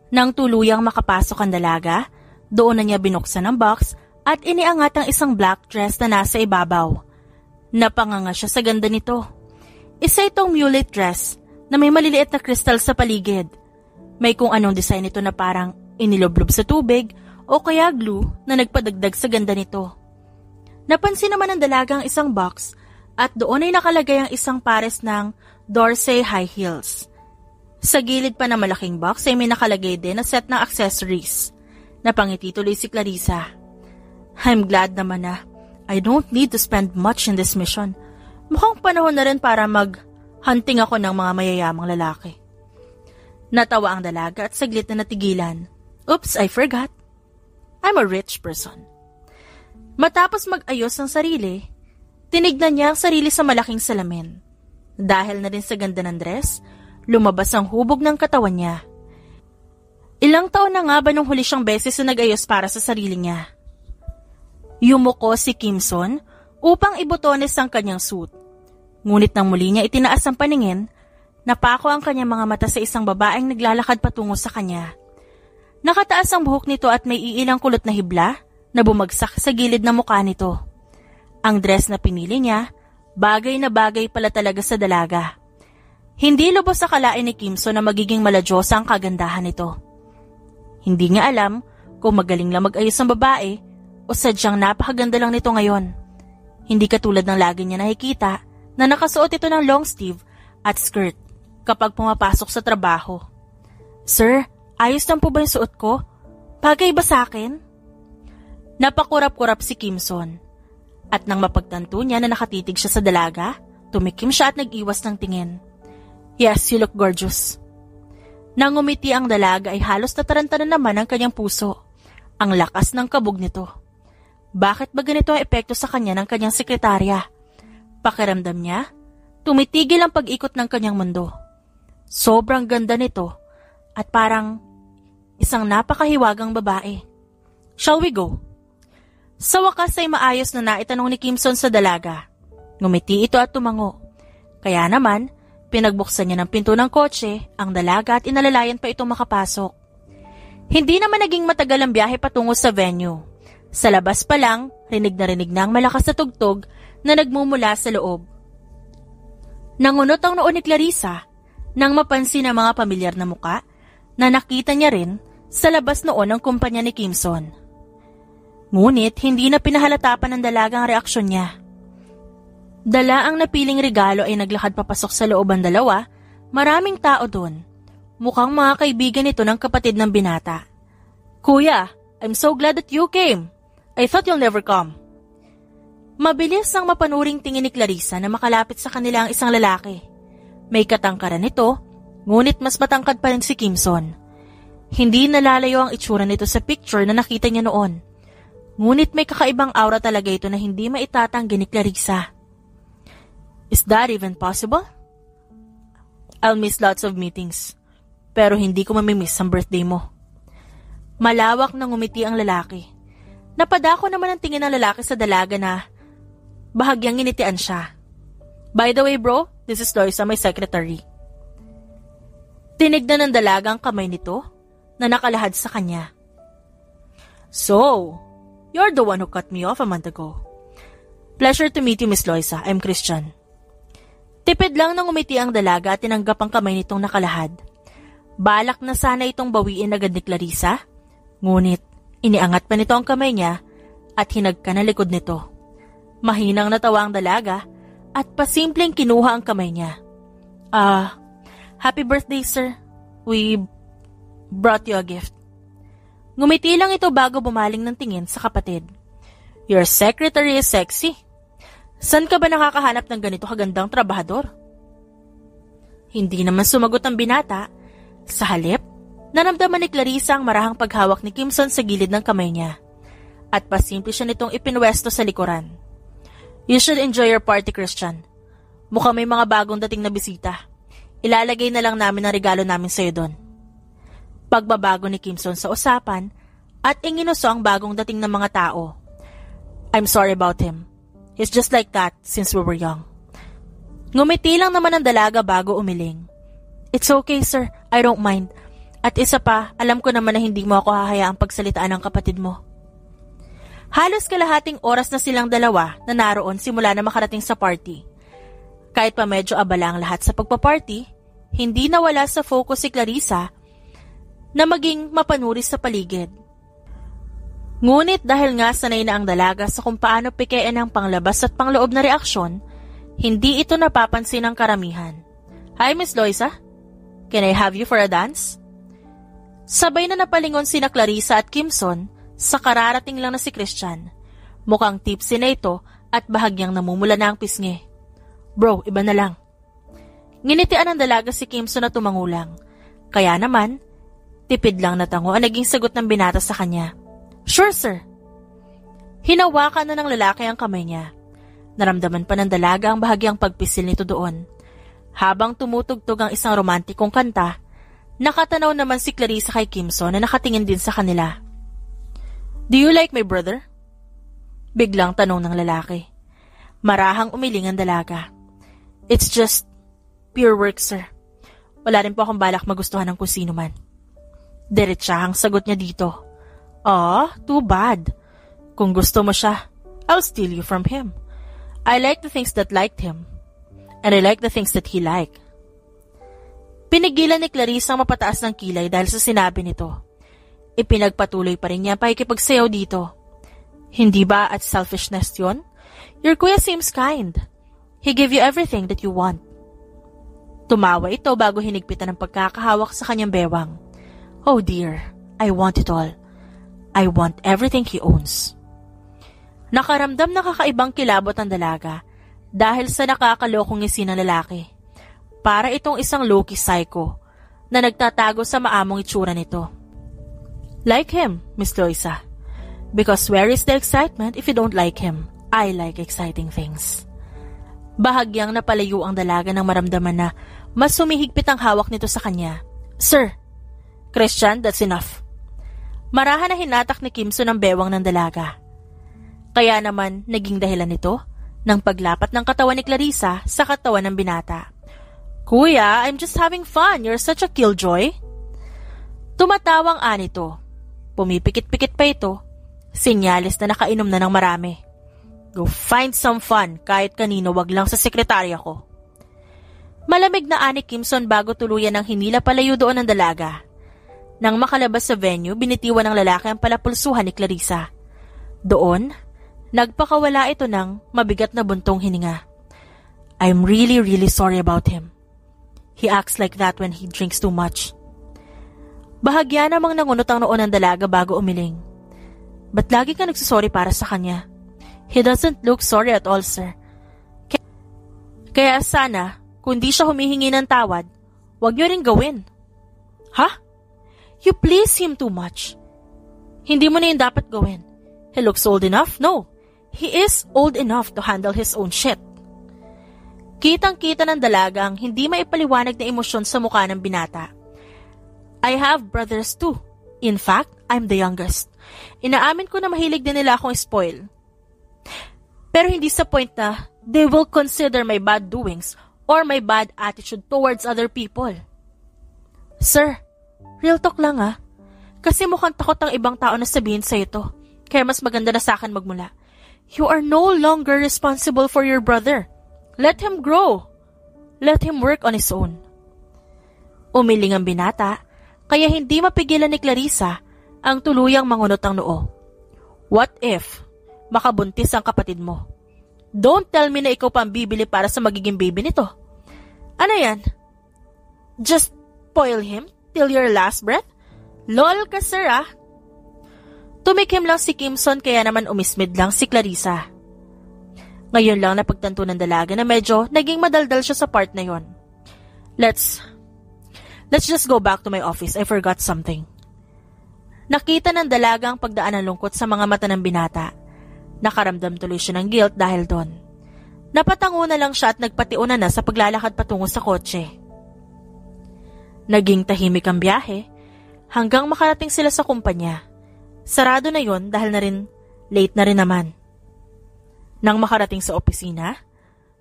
Nang tuluyang makapasok ang dalaga, doon na niya binuksan ang box at iniangat ang isang black dress na nasa ibabaw. Napanganga siya sa ganda nito. Isa itong mullet dress na may maliliit na kristal sa paligid. May kung anong design nito na parang iniloblob sa tubig o kaya glue na nagpadagdag sa ganda nito. Napansin naman ng dalaga ang isang box at doon ay nakalagay ang isang pares ng Dorsey high heels. Sa gilid pa ng malaking box ay may nakalagay din na set ng accessories. Napangiti tuloy si Clarissa. I'm glad naman na I don't need to spend much in this mission. Mukhang panahon na rin para mag-hunting ako ng mga mayayamang lalaki. Natawa ang dalaga at saglit na natigilan. Oops, I forgot. I'm a rich person. Matapos mag-ayos ng sarili, tinignan niya ang sarili sa malaking salamin. Dahil na rin sa ganda ng dress, lumabas ang hubog ng katawan niya. Ilang taon na nga ba nung huli siyang beses na nag-ayos para sa sarili niya? Yumuko si Kimson upang ibotones ang kanyang suit. Ngunit nang muli niya itinaas ang paningin, napako ang kanyang mga mata sa isang babaeng naglalakad patungo sa kanya. Nakataas ang buhok nito at may iilang kulot na hibla na bumagsak sa gilid ng mukha nito. Ang dress na pinili niya, bagay na bagay pala talaga sa dalaga. Hindi lubos akalain ni Kimson na magiging maladyosa ang kagandahan nito. Hindi niya alam kung magaling lang mag-ayos ang babae o sadyang napakaganda lang nito ngayon. Hindi katulad ng lagi niya nakikita na nakasuot ito ng long sleeve at skirt kapag pumapasok sa trabaho. Sir, ayos lang po ba yung suot ko? Bagay ba sa akin? Napakurap-kurap si Kimson. At nang mapagtanto niya na nakatitig siya sa dalaga, tumikim siya at nag-iwas ng tingin. Yes, you look gorgeous. Nang umiti ang dalaga ay halos nataranta na naman ang kanyang puso. Ang lakas ng kabog nito. Bakit ba ganito ang epekto sa kanya ng kanyang sekretarya? Pakiramdam niya, tumitigil ang pag-ikot ng kanyang mundo. Sobrang ganda nito at parang isang napakahiwagang babae. Shall we go? Sa wakas ay maayos na naitanong ni Kimson sa dalaga. Ngumiti ito at tumango. Kaya naman, Pinagbuksan niya ng pinto ng kotse, ang dalaga at inalalayan pa itong makapasok. Hindi naman naging matagal ang biyahe patungo sa venue. Sa labas pa lang, rinig na ang malakas na tugtog na nagmumula sa loob. Nangunot ang noo ni Clarissa nang mapansin ang mga pamilyar na muka na nakita niya rin sa labas noon ng kumpanya ni Kimson. Ngunit hindi na pinahalata pa ng dalaga ang reaksyon niya. Dala ang napiling regalo ay naglakad papasok sa loob ang dalawa, maraming tao doon. Mukhang mga kaibigan ito ng kapatid ng binata. "Kuya, I'm so glad that you came. I thought you'll never come." Mabilis ang mapanuring tingin ni Clarissa na makalapit sa kanila ang isang lalaki. May katangkaran ito, ngunit mas matangkad pa rin si Kimson. Hindi nalalayo ang itsura nito sa picture na nakita niya noon. Ngunit may kakaibang aura talaga ito na hindi maitatanggi ni Clarissa. Is that even possible? I'll miss lots of meetings, pero hindi ko mamimiss ang birthday mo. Malawak na ngumiti ang lalaki. Napadako naman ang tingin ng lalaki sa dalaga na bahagyang nginitian siya. "By the way bro, this is Loisa, my secretary." Tinignan ng dalaga ang kamay nito na nakalahad sa kanya. "So, you're the one who cut me off a month ago. Pleasure to meet you, Miss Loisa. I'm Christian." Tipid lang nang umiti ang dalaga at tinanggap ang kamay nitong nakalahad. Balak na sana itong bawiin agad ni Clarissa, ngunit iniangat pa nito ang kamay niya at hinagka na likod nito. Mahinang natawa ang dalaga at pasimpleng kinuha ang kamay niya. Happy birthday, sir. We brought you a gift." Ngumiti lang ito bago bumaling ng tingin sa kapatid. "Your secretary is sexy. San ka ba nakakahanap ng ganito kagandang trabahador?" Hindi naman sumagot ang binata. Sa halip, naramdaman ni Clarissa ang marahang paghawak ni Kimson sa gilid ng kamay niya. At pasimple siya nitong ipinwesto sa likuran. "You should enjoy your party, Christian. Mukhang may mga bagong dating na bisita. Ilalagay na lang namin ang regalo namin sa'yo doon." Pagbabago ni Kimson sa usapan at inginuso ang bagong dating ng mga tao. "I'm sorry about him. He's just like that since we were young." Ngumiti lang naman ang dalaga bago umiling. "It's okay, sir. I don't mind. At isa pa, alam ko naman na hindi mo ako hahayaang pagsalitaan ng kapatid mo." Halos kalahating oras na silang dalawa na naroon simula na makarating sa party. Kahit pa medyo abala ang lahat sa pagpaparty, hindi nawala sa focus si Clarissa na maging mapanuri sa paligid. Ngunit dahil nga sanay na ang dalaga sa kung paano pikein ang panglabas at pangloob na reaksyon, hindi ito napapansin ng karamihan. "Hi, Miss Loisa. Can I have you for a dance?" Sabay na napalingon sina Clarissa at Kimson sa kararating lang na si Christian. Mukhang tipsy na ito at bahagyang namumula na ang pisngi. "Bro, iba na lang." Nginitian ng dalaga si Kimson na tumangulang. Kaya naman, tipid lang na tango ang naging sagot ng binata sa kanya. "Sure, sir." Hinawakan na ng lalaki ang kamay niya. Naramdaman pa ng dalaga ang bahagyang pagpisil nito doon. Habang tumutugtog ang isang romantikong kanta, nakatanaw naman si Clarissa kay Kimson na nakatingin din sa kanila. "Do you like my brother?" Biglang tanong ng lalaki. Marahang umiling ang dalaga. "It's just pure work, sir. Wala rin po akong balak magustuhan ng kung sino man." Diretsahang sagot niya dito. Too bad. Kung gusto mo siya, I'll steal you from him. I like the things that liked him. And I like the things that he liked. Pinigilan ni Clarissa ang mapataas ng kilay dahil sa sinabi nito. Ipinagpatuloy pa rin niya pakikipagsayaw dito. Hindi ba at selfishness yun? Your kuya seems kind. He gave you everything that you want. Tumawa ito bago hinigpitan ng pagkakahawak sa kanyang bewang. Oh dear, I want it all. I want everything he owns. Nakaramdam na kakaibang kilabot ang dalaga dahil sa nakakalokong ngisi ng lalaki. Para itong isang low-key psycho na nagtatago sa maamong itsura nito. Like him, Miss Loisa. Because where is the excitement if you don't like him? I like exciting things. Bahagyang napalayo ang dalaga nang maramdaman na mas sumihigpit ang hawak nito sa kanya. Sir, Christian, that's enough. Marahan na hinatak ni Kimson ang bewang ng dalaga. Kaya naman naging dahilan nito ng paglapat ng katawan ni Clarissa sa katawan ng binata. Kuya, I'm just having fun. You're such a killjoy. Tumatawang anito. Pumipikit-pikit pa ito. Sinyalis na nakainom na ng marami. Go find some fun kahit kanino, wag lang sa sekretarya ko. Malamig na ani Kimson bago tuluyan ng hinila palayo doon ng dalaga. Nang makalabas sa venue, binitiwan ng lalaki ang palapulsuhan ni Clarissa. Doon, nagpakawala ito ng mabigat na buntong hininga. I'm really sorry about him. He acts like that when he drinks too much. Bahagya namang nangunot ang noon ng dalaga bago umiling. Ba't lagi ka nagsusorry para sa kanya? He doesn't look sorry at all, sir. Kaya sana, kung di siya humihingi ng tawad, wag niyo rin gawin. Ha? You please him too much. Hindi mo na yun dapat gawin. He looks old enough? No. He is old enough to handle his own shit. Kitang-kita ng dalagang hindi maipaliwanag na emosyon sa mukha ng binata. I have brothers too. In fact, I'm the youngest. Inaamin ko na mahilig din nila akong spoil. Pero hindi sa point na they will consider my bad doings or my bad attitude towards other people. Sir, real talk lang Kasi mukhang takot ang ibang tao na sabihin sa ito. Kaya mas maganda na sa akin magmula. You are no longer responsible for your brother. Let him grow. Let him work on his own. Umiling ang binata, kaya hindi mapigilan ni Clarissa ang tuluyang mangunot ang noo. What if makabuntis ang kapatid mo? Don't tell me na ikaw pa ang bibili para sa magiging baby nito. Ano yan? Just spoil him till your last breath? Lol ka, sir, Tumikim lang si Kimson kaya naman umismid lang si Clarissa. Ngayon lang napagtanto ng dalaga na medyo naging madaldal siya sa part na yon. Let's just go back to my office. I forgot something. Nakita ng dalaga ang pagdaan ng lungkot sa mga mata ng binata. Nakaramdam tuloy siya ng guilt dahil doon. Napatango na lang siya at nagpatiuna na sa paglalakad patungo sa kotse. Naging tahimik ang biyahe hanggang makarating sila sa kumpanya. Sarado na yon dahil na rin late na rin naman. Nang makarating sa opisina,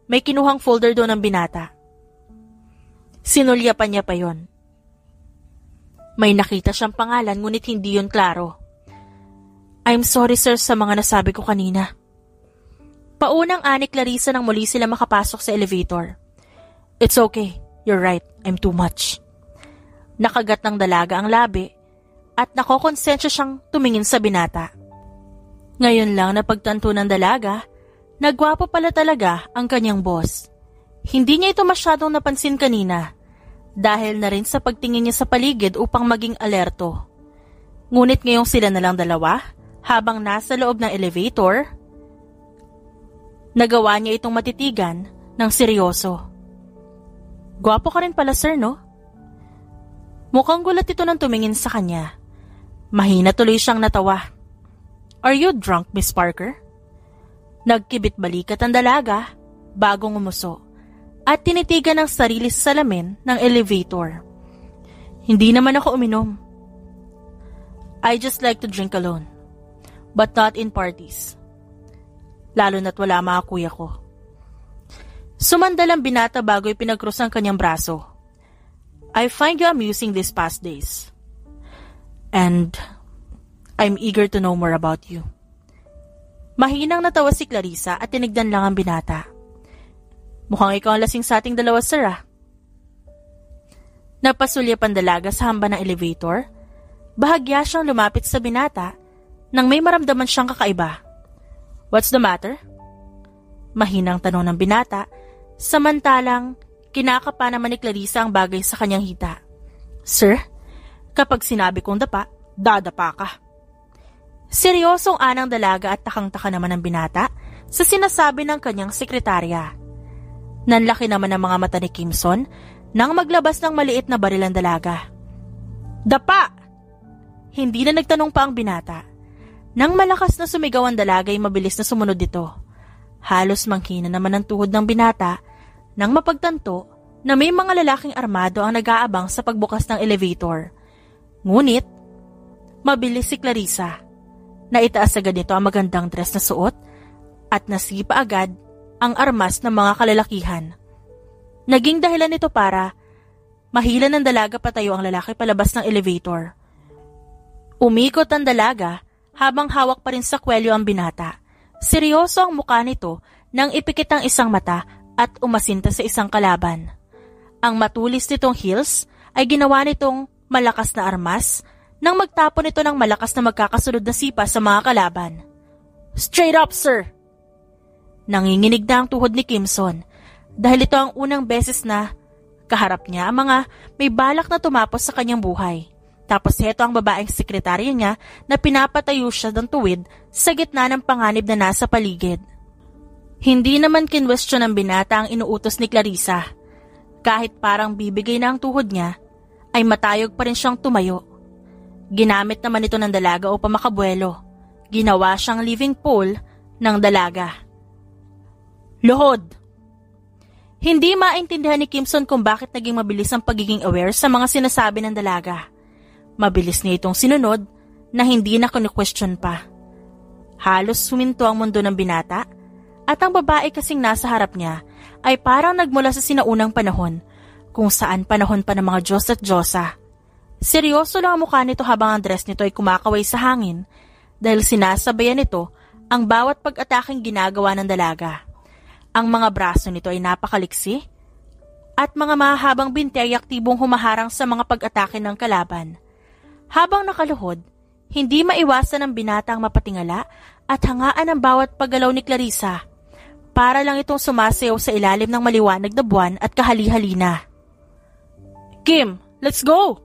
may kinuhang folder doon ng binata. Sinulyapan niya pa yon. May nakita siyang pangalan ngunit hindi yon klaro. I'm sorry sir sa mga nasabi ko kanina. Paunang ani Clarissa nang muli sila makapasok sa elevator. It's okay, you're right, I'm too much. Nakagat ng dalaga ang labi at nakokonsensya siyang tumingin sa binata. Ngayon lang napagtanto ng dalaga, nagwapo pala talaga ang kanyang boss. Hindi niya ito masyadong napansin kanina dahil na rin sa pagtingin niya sa paligid upang maging alerto. Ngunit ngayong sila na lang dalawa, habang nasa loob ng elevator, nagawa niya itong matitigan ng seryoso. Gwapo ka rin pala sir, no? Mukhang gulat ito nang tumingin sa kanya. Mahina tuloy siyang natawa. Are you drunk, Miss Parker? Nagkibit balikat ang dalaga bagong umuso at tinitigan ang sarili sa salamin ng elevator. Hindi naman ako uminom. I just like to drink alone, but not in parties. Lalo na't wala mga kuya ko. Sumandal ang binata bago ipinagkrus ang kanyang braso. I find you amusing these past days. And I'm eager to know more about you. Mahinang natawa si Clarissa at tinignan lang ang binata. Mukhang ikaw ang lasing sa ating dalawa, sir, Napasulyap ang dalaga sa hamba ng elevator. Bahagya siyang lumapit sa binata nang may maramdaman siyang kakaiba. What's the matter? Mahinang tanong ng binata, samantalang kinakapa naman ni Clarissa ang bagay sa kanyang hita. Sir, kapag sinabi kong dapa, dadapa ka. Seryosong anang dalaga at takang-taka naman ng binata sa sinasabi ng kanyang sekretarya. Nanlaki naman ang mga mata ni Kimson nang maglabas ng maliit na baril ang dalaga. Dapa! Hindi na nagtanong pa ang binata. Nang malakas na sumigaw ang dalaga ay mabilis na sumunod dito. Halos manghina naman ang tuhod ng binata nang mapagtanto na may mga lalaking armado ang nag-aabang sa pagbukas ng elevator. Ngunit, mabilis si Clarissa. Naitaas agad nito ang magandang dress na suot at nasipa agad ang armas ng mga kalalakihan. Naging dahilan nito para mahila ng dalaga patayo ang lalaki palabas ng elevator. Umikot ang dalaga habang hawak pa rin sa kwelyo ang binata. Seryoso ang mukha nito nang ipikit ang isang mata at umasinta sa isang kalaban. Ang matulis nitong heels ay ginawa nitong malakas na armas nang magtapon ito ng malakas na magkakasunod na sipa sa mga kalaban. "Straight up, sir!" Nanginginig na ang tuhod ni Kimson dahil ito ang unang beses na kaharap niya ang mga may balak na tumapos sa kanyang buhay. Tapos heto ang babaeng sekretarya niya na pinapatayo siya ng tuwid sa gitna ng panganib na nasa paligid. Hindi naman kinwestiyon ng binata ang inuutos ni Clarissa. Kahit parang bibigay na ang tuhod niya, ay matayog pa rin siyang tumayo. Ginamit naman ito ng dalaga upang makabuelo. Ginawa siyang living pole ng dalaga. Luhod! Hindi maintindihan ni Kimson kung bakit naging mabilis ang pagiging aware sa mga sinasabi ng dalaga. Mabilis niya itong sinunod na hindi na kinu-question pa. Halos suminto ang mundo ng binata at ang babae kasing nasa harap niya ay parang nagmula sa sinaunang panahon kung saan panahon pa ng mga Diyos at Diyosa. Seryoso lang ang mukha nito habang ang dress nito ay kumakaway sa hangin dahil sinasabayan nito ang bawat pag-ataking ginagawa ng dalaga. Ang mga braso nito ay napakaliksi at mga mahahabang binti ay aktibong humaharang sa mga pag-atake ng kalaban. Habang nakaluhod, hindi maiwasan ng binata ang mapatingala at hangaan ang bawat paggalaw ni Clarissa. Para lang itong sumasayaw sa ilalim ng maliwanag na buwan at kahali-halina. "Kim, let's go!"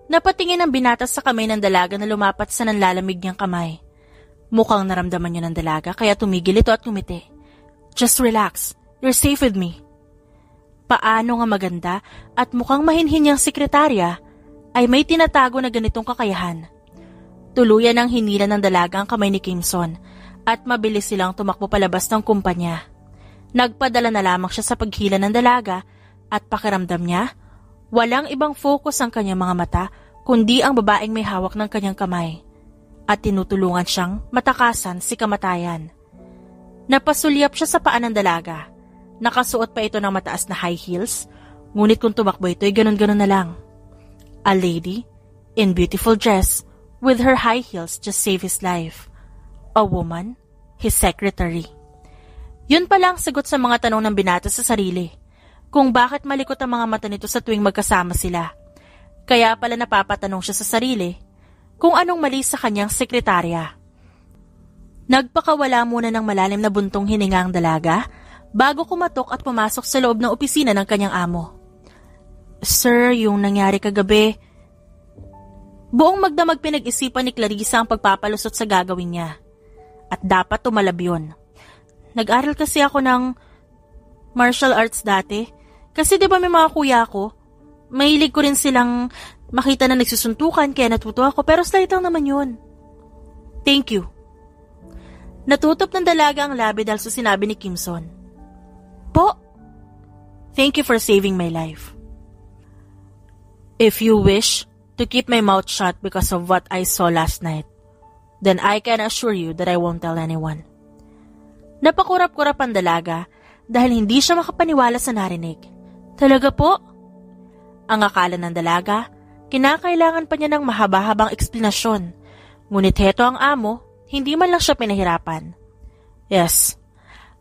Napatingin ang binata sa kamay ng dalaga na lumapat sa nanlalamig niyang kamay. Mukhang naramdaman niya ng dalaga kaya tumigil ito at ngumiti. "Just relax. You're safe with me." Paano nga maganda at mukhang mahinhin niyang sekretarya ay may tinatago na ganitong kakayahan. Tuluyan ang hinila ng dalaga ang kamay ni Kimson at mabilis silang tumakbo palabas ng kumpanya. Nagpadala na lamang siya sa paghila ng dalaga at pakiramdam niya, walang ibang focus ang kanyang mga mata kundi ang babaeng may hawak ng kanyang kamay at tinutulungan siyang matakasan si kamatayan. Napasulyap siya sa paa ng dalaga. Nakasuot pa ito ng mataas na high heels, ngunit kung tumakbo ito ay ganun-ganun na lang. A lady in beautiful dress with her high heels just saved his life. A woman, his secretary. Yun pala ang sagot sa mga tanong ng binata sa sarili. Kung bakit malikot ang mga mata nito sa tuwing magkasama sila. Kaya pala napapatanong siya sa sarili kung anong mali sa kanyang sekretarya. Nagpakawala muna ng malalim na buntong hininga ang dalaga bago kumatok at pumasok sa loob ng opisina ng kanyang amo. "Sir, yung nangyari kagabi..." Buong magdamag pinag-isipan ni Clarissa ang pagpapalusot sa gagawin niya. At dapat tumalab yun. Nag-aral kasi ako ng martial arts dati. Kasi di ba may mga kuya ko, mahilig ko rin silang makita na nagsusuntukan kaya natuto ako pero slight lang naman yun. "Thank you." Natutop ng dalaga ang labi dahil sa sinabi ni Kimson. "Po? Thank you for saving my life. If you wish to keep my mouth shut because of what I saw last night, then I can assure you that I won't tell anyone." Napakurap-kurap ang dalaga dahil hindi siya makapaniwala sa narinig. "Talaga po?" Ang akala ng dalaga, kinakailangan pa niya ng mahaba-habang eksplanasyon. Ngunit heto ang amo, hindi man lang siya pinahirapan. "Yes,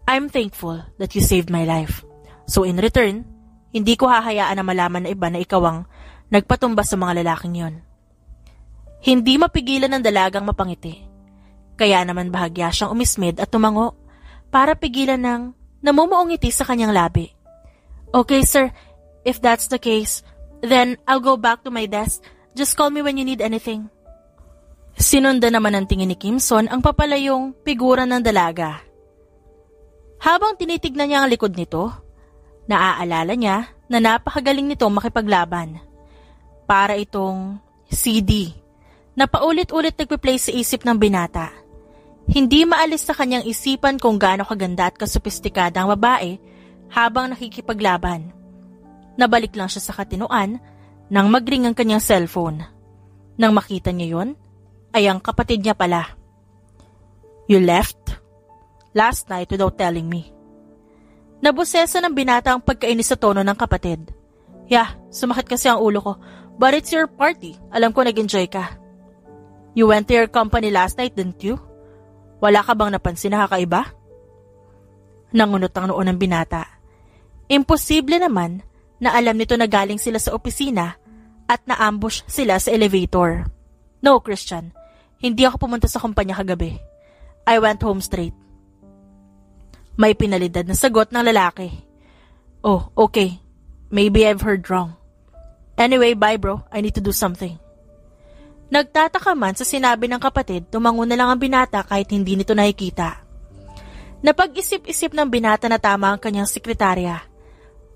I'm thankful that you saved my life. So in return, hindi ko hahayaan na malaman na iba na ikaw ang nagpatumba sa mga lalaking yon." Hindi mapigilan ng dalagang mapangiti. Kaya naman bahagya siyang umismid at tumango para pigilan ng namumuong ngiti sa kanyang labi. "Okay, sir. If that's the case, then I'll go back to my desk. Just call me when you need anything." Sinundan naman ng tingin ni Kimson ang papalayong figura ng dalaga. Habang tinitignan niya ang likod nito, naaalala niya na napakagaling nitong makipaglaban. Para itong CD na paulit-ulit nagpe-play sa isip ng binata. Hindi maalis sa kanyang isipan kung gaano kaganda at kasopistikada ang babae habang nakikipaglaban. Nabalik lang siya sa katinoan nang magring ang kanyang cellphone. Nang makita niya yon, ay ang kapatid niya pala. "You left last night without telling me." Nabosesa ng binata ang pagkainis sa tono ng kapatid. Yeah, sumakit kasi ang ulo ko. But it's your party. Alam ko nag-enjoy ka. You went to your company last night, didn't you? Wala ka bang napansin na kakaiba? Nangunot ang noo ng binata. Imposible naman na alam nito na galing sila sa opisina at na-ambush sila sa elevator. No, Christian. Hindi ako pumunta sa kumpanya kagabi. I went home straight. May pinalidad na sagot ng lalaki. Oh, okay. Maybe I've heard wrong. Anyway, bye bro. I need to do something. Nagtataka man sa sinabi ng kapatid, tumango na lang ang binata kahit hindi nito nakikita. Napag-isip-isip ng binata na tama ang kanyang sekretarya.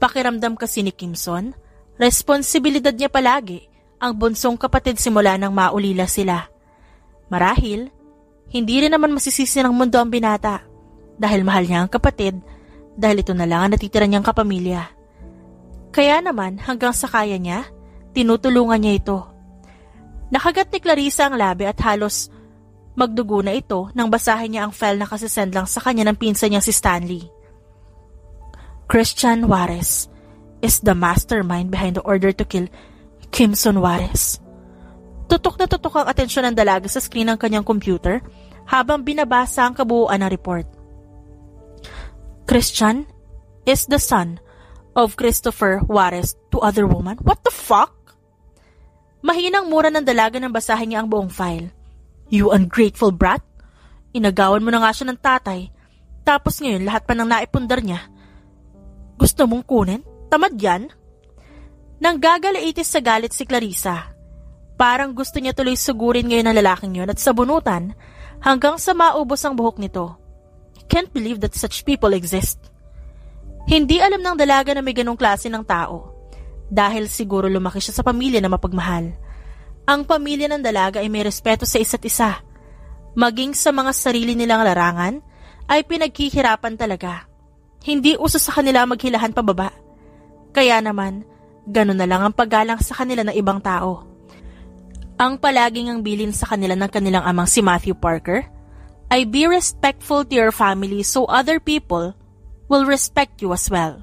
Pakiramdam kasi ni Kimson, responsibilidad niya palagi ang bunsong kapatid simula nang maulila sila. Marahil, hindi rin naman masisisi ng mundo ang binata dahil mahal niya ang kapatid dahil ito na lang ang natitira niyang kapamilya. Kaya naman hanggang sa kaya niya, tinutulungan niya ito. Nakagat ni Clarissa ang labi at halos magdugo na ito nang basahin niya ang file na kasisend lang sa kanya ng pinsan niyang si Stanley. Christian Juarez is the mastermind behind the order to kill Kimson Juarez. Tutok na tutok ang atensyon ng dalaga sa screen ng kanyang computer habang binabasa ang kabuuan ng report. Christian is the son of Christopher Juarez to other woman? What the fuck? Mahinang mura ng dalaga nang basahin niya ang buong file. You ungrateful brat? Inagawan mo na nga siya ng tatay, tapos ngayon lahat pa ng naipundar niya. Gusto mong kunin? Tamad yan? Nang gagalaitis sa galit si Clarissa. Parang gusto niya tuloy sugurin ngayon ang lalaking yun at sabunutan hanggang sa maubos ang buhok nito. I can't believe that such people exist. Hindi alam ng dalaga na may ganong klase ng tao dahil siguro lumaki siya sa pamilya na mapagmahal. Ang pamilya ng dalaga ay may respeto sa isa't isa. Maging sa mga sarili nilang larangan ay pinaghihirapan talaga. Hindi uso sa kanila maghilahan pababa. Kaya naman, ganun na lang ang paggalang sa kanila ng ibang tao. Ang palaging ang bilin sa kanila ng kanilang amang si Matthew Parker ay be respectful to your family so other people will respect you as well.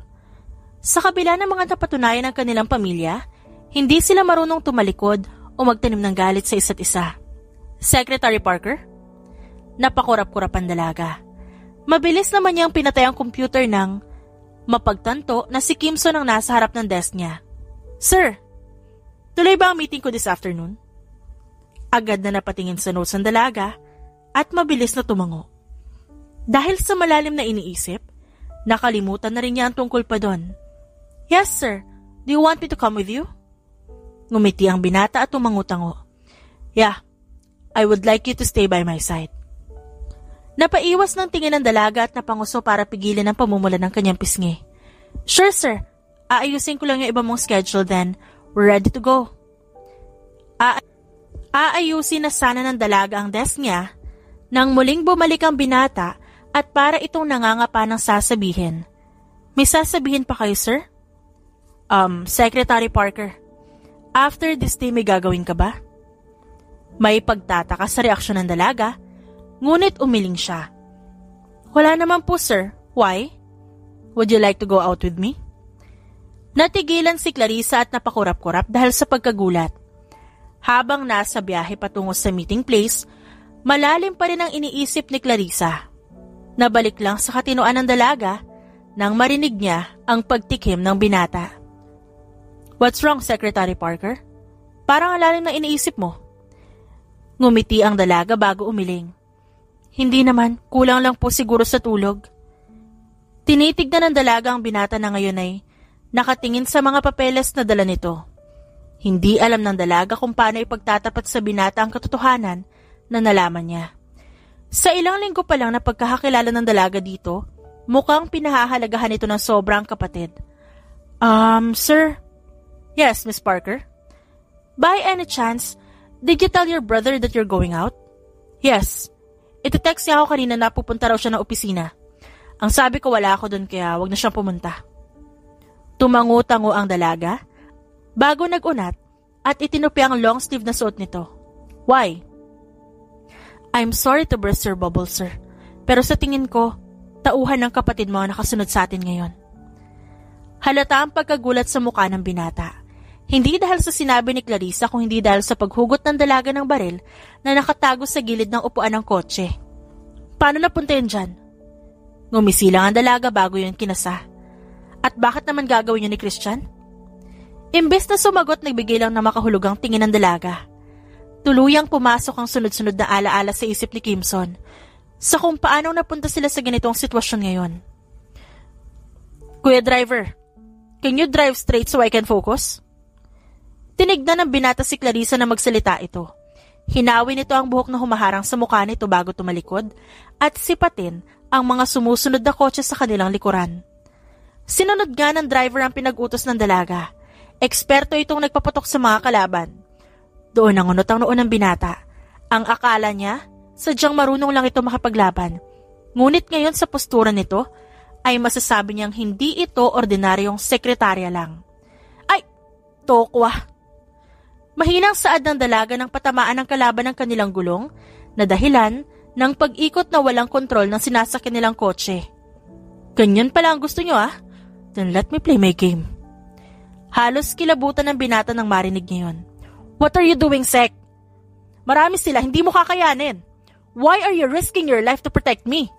Sa kabila ng mga napatunayan ng kanilang pamilya, hindi sila marunong tumalikod o magtanim ng galit sa isa't isa. Secretary Parker? Napakurap-kurap ang dalaga. Mabilis naman niyang pinatay ang computer nang mapagtanto na si Kimson ang nasa harap ng desk niya. Sir, tuloy ba ang meeting ko this afternoon? Agad na napatingin sa notes ng dalaga at mabilis na tumango. Dahil sa malalim na iniisip, nakalimutan na rin niya ang tungkol pa doon. Yes, sir. Do you want me to come with you? Ngumiti ang binata at tumango-tango. Yeah, I would like you to stay by my side. Napaiwas ng tingin ng dalaga at napanguso para pigilan ang pamumula ng kanyang pisngi. Sure, sir. Aayusin ko lang yung iba mong schedule then we're ready to go. Aayusin na sana ng dalaga ang desk niya nang muling bumalik ang binata at para itong nangangapa ng sasabihin. May sasabihin pa kayo, sir? Secretary Parker, after this day may gagawin ka ba? May pagtataka sa reaksyon ng dalaga, ngunit umiling siya. Wala naman po, sir. Why? Would you like to go out with me? Natigilan si Clarissa at napakurap-kurap dahil sa pagkagulat. Habang nasa biyahe patungo sa meeting place, malalim pa rin ang iniisip ni Clarissa. Nabalik lang sa katinoan ng dalaga nang marinig niya ang pagtikim ng binata. What's wrong, Secretary Parker? Parang alalim na iniisip mo. Ngumiti ang dalaga bago umiling. Hindi naman, kulang lang po siguro sa tulog. Tinitignan ng dalaga ang binata na ngayon ay nakatingin sa mga papeles na dala nito. Hindi alam ng dalaga kung paano ipagtatapat sa binata ang katotohanan na nalaman niya. Sa ilang linggo pa lang na pagkakakilala ng dalaga dito, mukhang pinahahalagahan ito ng sobrang kapatid. Sir? Yes, Miss Parker? By any chance, did you tell your brother that you're going out? Yes. Ito-text niya ako kanina na pupunta raw siya ng opisina. Ang sabi ko wala ako doon kaya wag na siyang pumunta. Tumango-tango ang dalaga bago nag-unat at itinupi ang long sleeve na suot nito. Why? I'm sorry to burst your bubble, sir. Pero sa tingin ko, Tauhan ng kapatid mo ang nakasunod sa atin ngayon. Halata ang pagkagulat sa mukha ng binata. Hindi dahil sa sinabi ni Clarissa kung hindi dahil sa paghugot ng dalaga ng baril na nakatago sa gilid ng upuan ng kotse. Paano napunta yun dyan? Ngumisilang ang dalaga bago yun kinasa. At bakit naman gagawin yun ni Christian? Imbes na sumagot, nagbigay lang na makahulugang tingin ng dalaga. Tuluyang pumasok ang sunod-sunod na alaala sa isip ni Kimson sa kung paanong napunta sila sa ganitong sitwasyon ngayon. Kuya driver, can you drive straight so I can focus? Tinignan ng binata si Clarissa na magsalita ito. Hinawi nito ang buhok na humaharang sa mukha nito bago tumalikod at sipatin ang mga sumusunod na kotse sa kanilang likuran. Sinunod nga ng driver ang pinag-utos ng dalaga. Eksperto itong nagpapatok sa mga kalaban. Doon nangunot ang noon ng binata. Ang akala niya, sadyang marunong lang ito makapaglaban. Ngunit ngayon sa postura nito, ay masasabi niyang hindi ito ordinaryong sekretarya lang. Ay, tokwa! Mahinang saad ng dalaga ng patamaan ng kalaban ng kanilang gulong na dahilan ng pag-ikot na walang kontrol ng sinasakyan nilang kotse. Ganyan pala ang gusto niyo Then let me play my game. Halos kilabutan ng binata nang marinig niya yun. What are you doing, Sek? Marami sila, hindi mo kakayanin. Why are you risking your life to protect me?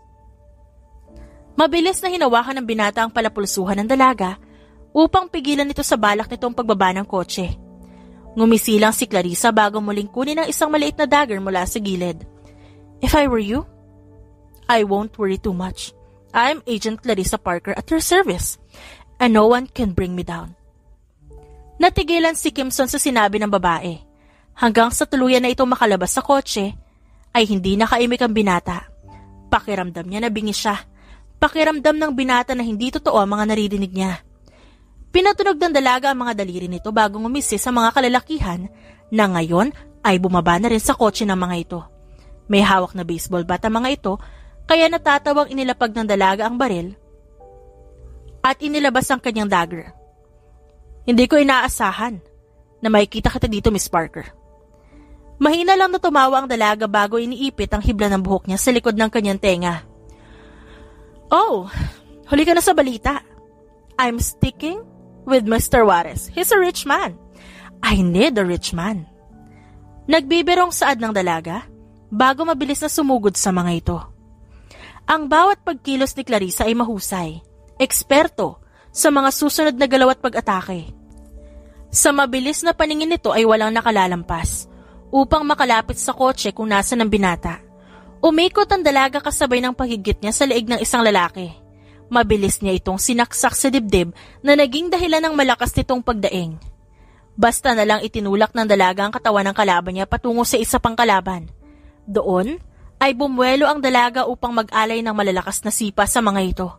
Mabilis na hinawakan ng binata ang palapulsuhan ng dalaga upang pigilan nito sa balak nitong pagbaba ng kotse. Ngumisilang si Clarissa bago muling kunin ang isang maliit na dagger mula sa gilid. If I were you, I won't worry too much. I'm Agent Clarissa Parker at your service, and no one can bring me down. Natigilan si Kimson sa sinabi ng babae. Hanggang sa tuluyan na ito makalabas sa kotse, ay hindi nakaimik ang binata. Pakiramdam niya na bingis siya. Pakiramdam ng binata na hindi totoo ang mga naririnig niya. Pinatunog ng dalaga ang mga daliri nito bago ngumisi sa mga kalalakihan na ngayon ay bumaba na rin sa kotse ng mga ito. May hawak na baseball bat ang mga ito, kaya natatawang inilapag ng dalaga ang baril at inilabas ang kanyang dagger. Hindi ko inaasahan na makikita kita dito, Miss Parker. Mahina lang na tumawa ang dalaga bago iniipit ang hibla ng buhok niya sa likod ng kanyang tenga. Oh, huli ka na sa balita. I'm sticking with Mr. Juarez. He's a rich man. I need a rich man. Nagbibirong saad ng dalaga bago mabilis na sumugod sa mga ito. Ang bawat pagkilos ni Clarissa ay mahusay, eksperto sa mga susunod na galaw at pag-atake. Sa mabilis na paningin nito ay walang nakalalampas upang makalapit sa kotse kung nasa ng binata. Umikot ang dalaga kasabay ng paghigit niya sa leeg ng isang lalaki. Mabilis niya itong sinaksak sa dibdib na naging dahilan ng malakas nitong pagdaing. Basta na lang itinulak ng dalaga ang katawan ng kalaban niya patungo sa isa pang kalaban. Doon ay bumuelo ang dalaga upang mag-alay ng malalakas na sipa sa mga ito.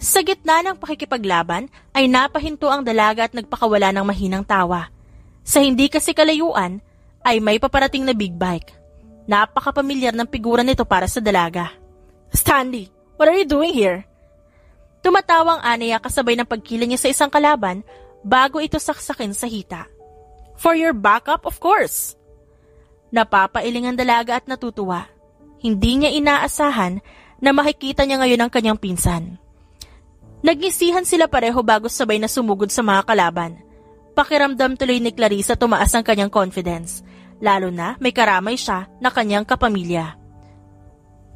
Sa gitna ng pakikipaglaban ay napahinto ang dalaga at nagpakawala ng mahinang tawa. Sa hindi kasi kalayuan ay may paparating na big bike. Napakapamilyar ng figura nito para sa dalaga. Stanley, what are you doing here? Tumatawang Anaya kasabay ng pagkila niya sa isang kalaban bago ito saksakin sa hita. For your backup, of course. Napapailing ang dalaga at natutuwa. Hindi niya inaasahan na makikita niya ngayon ang kanyang pinsan. Nagngisihan sila pareho bago sabay na sumugod sa mga kalaban. Pakiramdam tuloy ni Clarissa tumaas ang kanyang confidence, lalo na may karamay siya na kanyang kapamilya.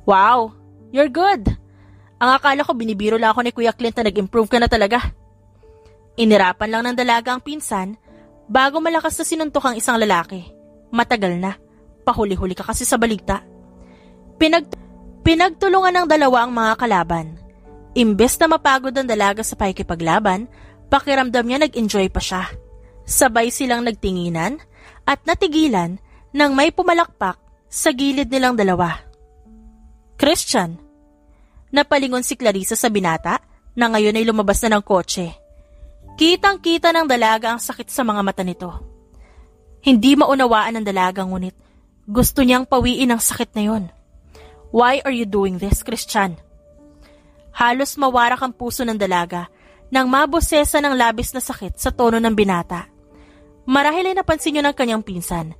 Wow, you're good! Ang akala ko binibiro lang ako ni Kuya Clint na nag-improve ka na talaga. Inirapan lang ng dalaga ang pinsan bago malakas na sinuntok ang isang lalaki. Matagal na, pahuli-huli ka kasi sa balita. Pinagtulungan ng dalawa ang mga kalaban. Imbes na mapagod ang dalaga sa pakikipaglaban, pakiramdam niya nag-enjoy pa siya. Sabay silang nagtinginan at natigilan nang may pumalakpak sa gilid nilang dalawa. Christian! Napalingon si Clarissa sa binata na ngayon ay lumabas na ng kotse. Kitang-kita ng dalaga ang sakit sa mga mata nito. Hindi maunawaan ng dalaga ngunit gusto niyang pawiin ang sakit na yon. Why are you doing this, Christian? Halos mawarak ang puso ng dalaga nang mabosesa ng labis na sakit sa tono ng binata. Marahil ay napansin niyo ng kanyang pinsan,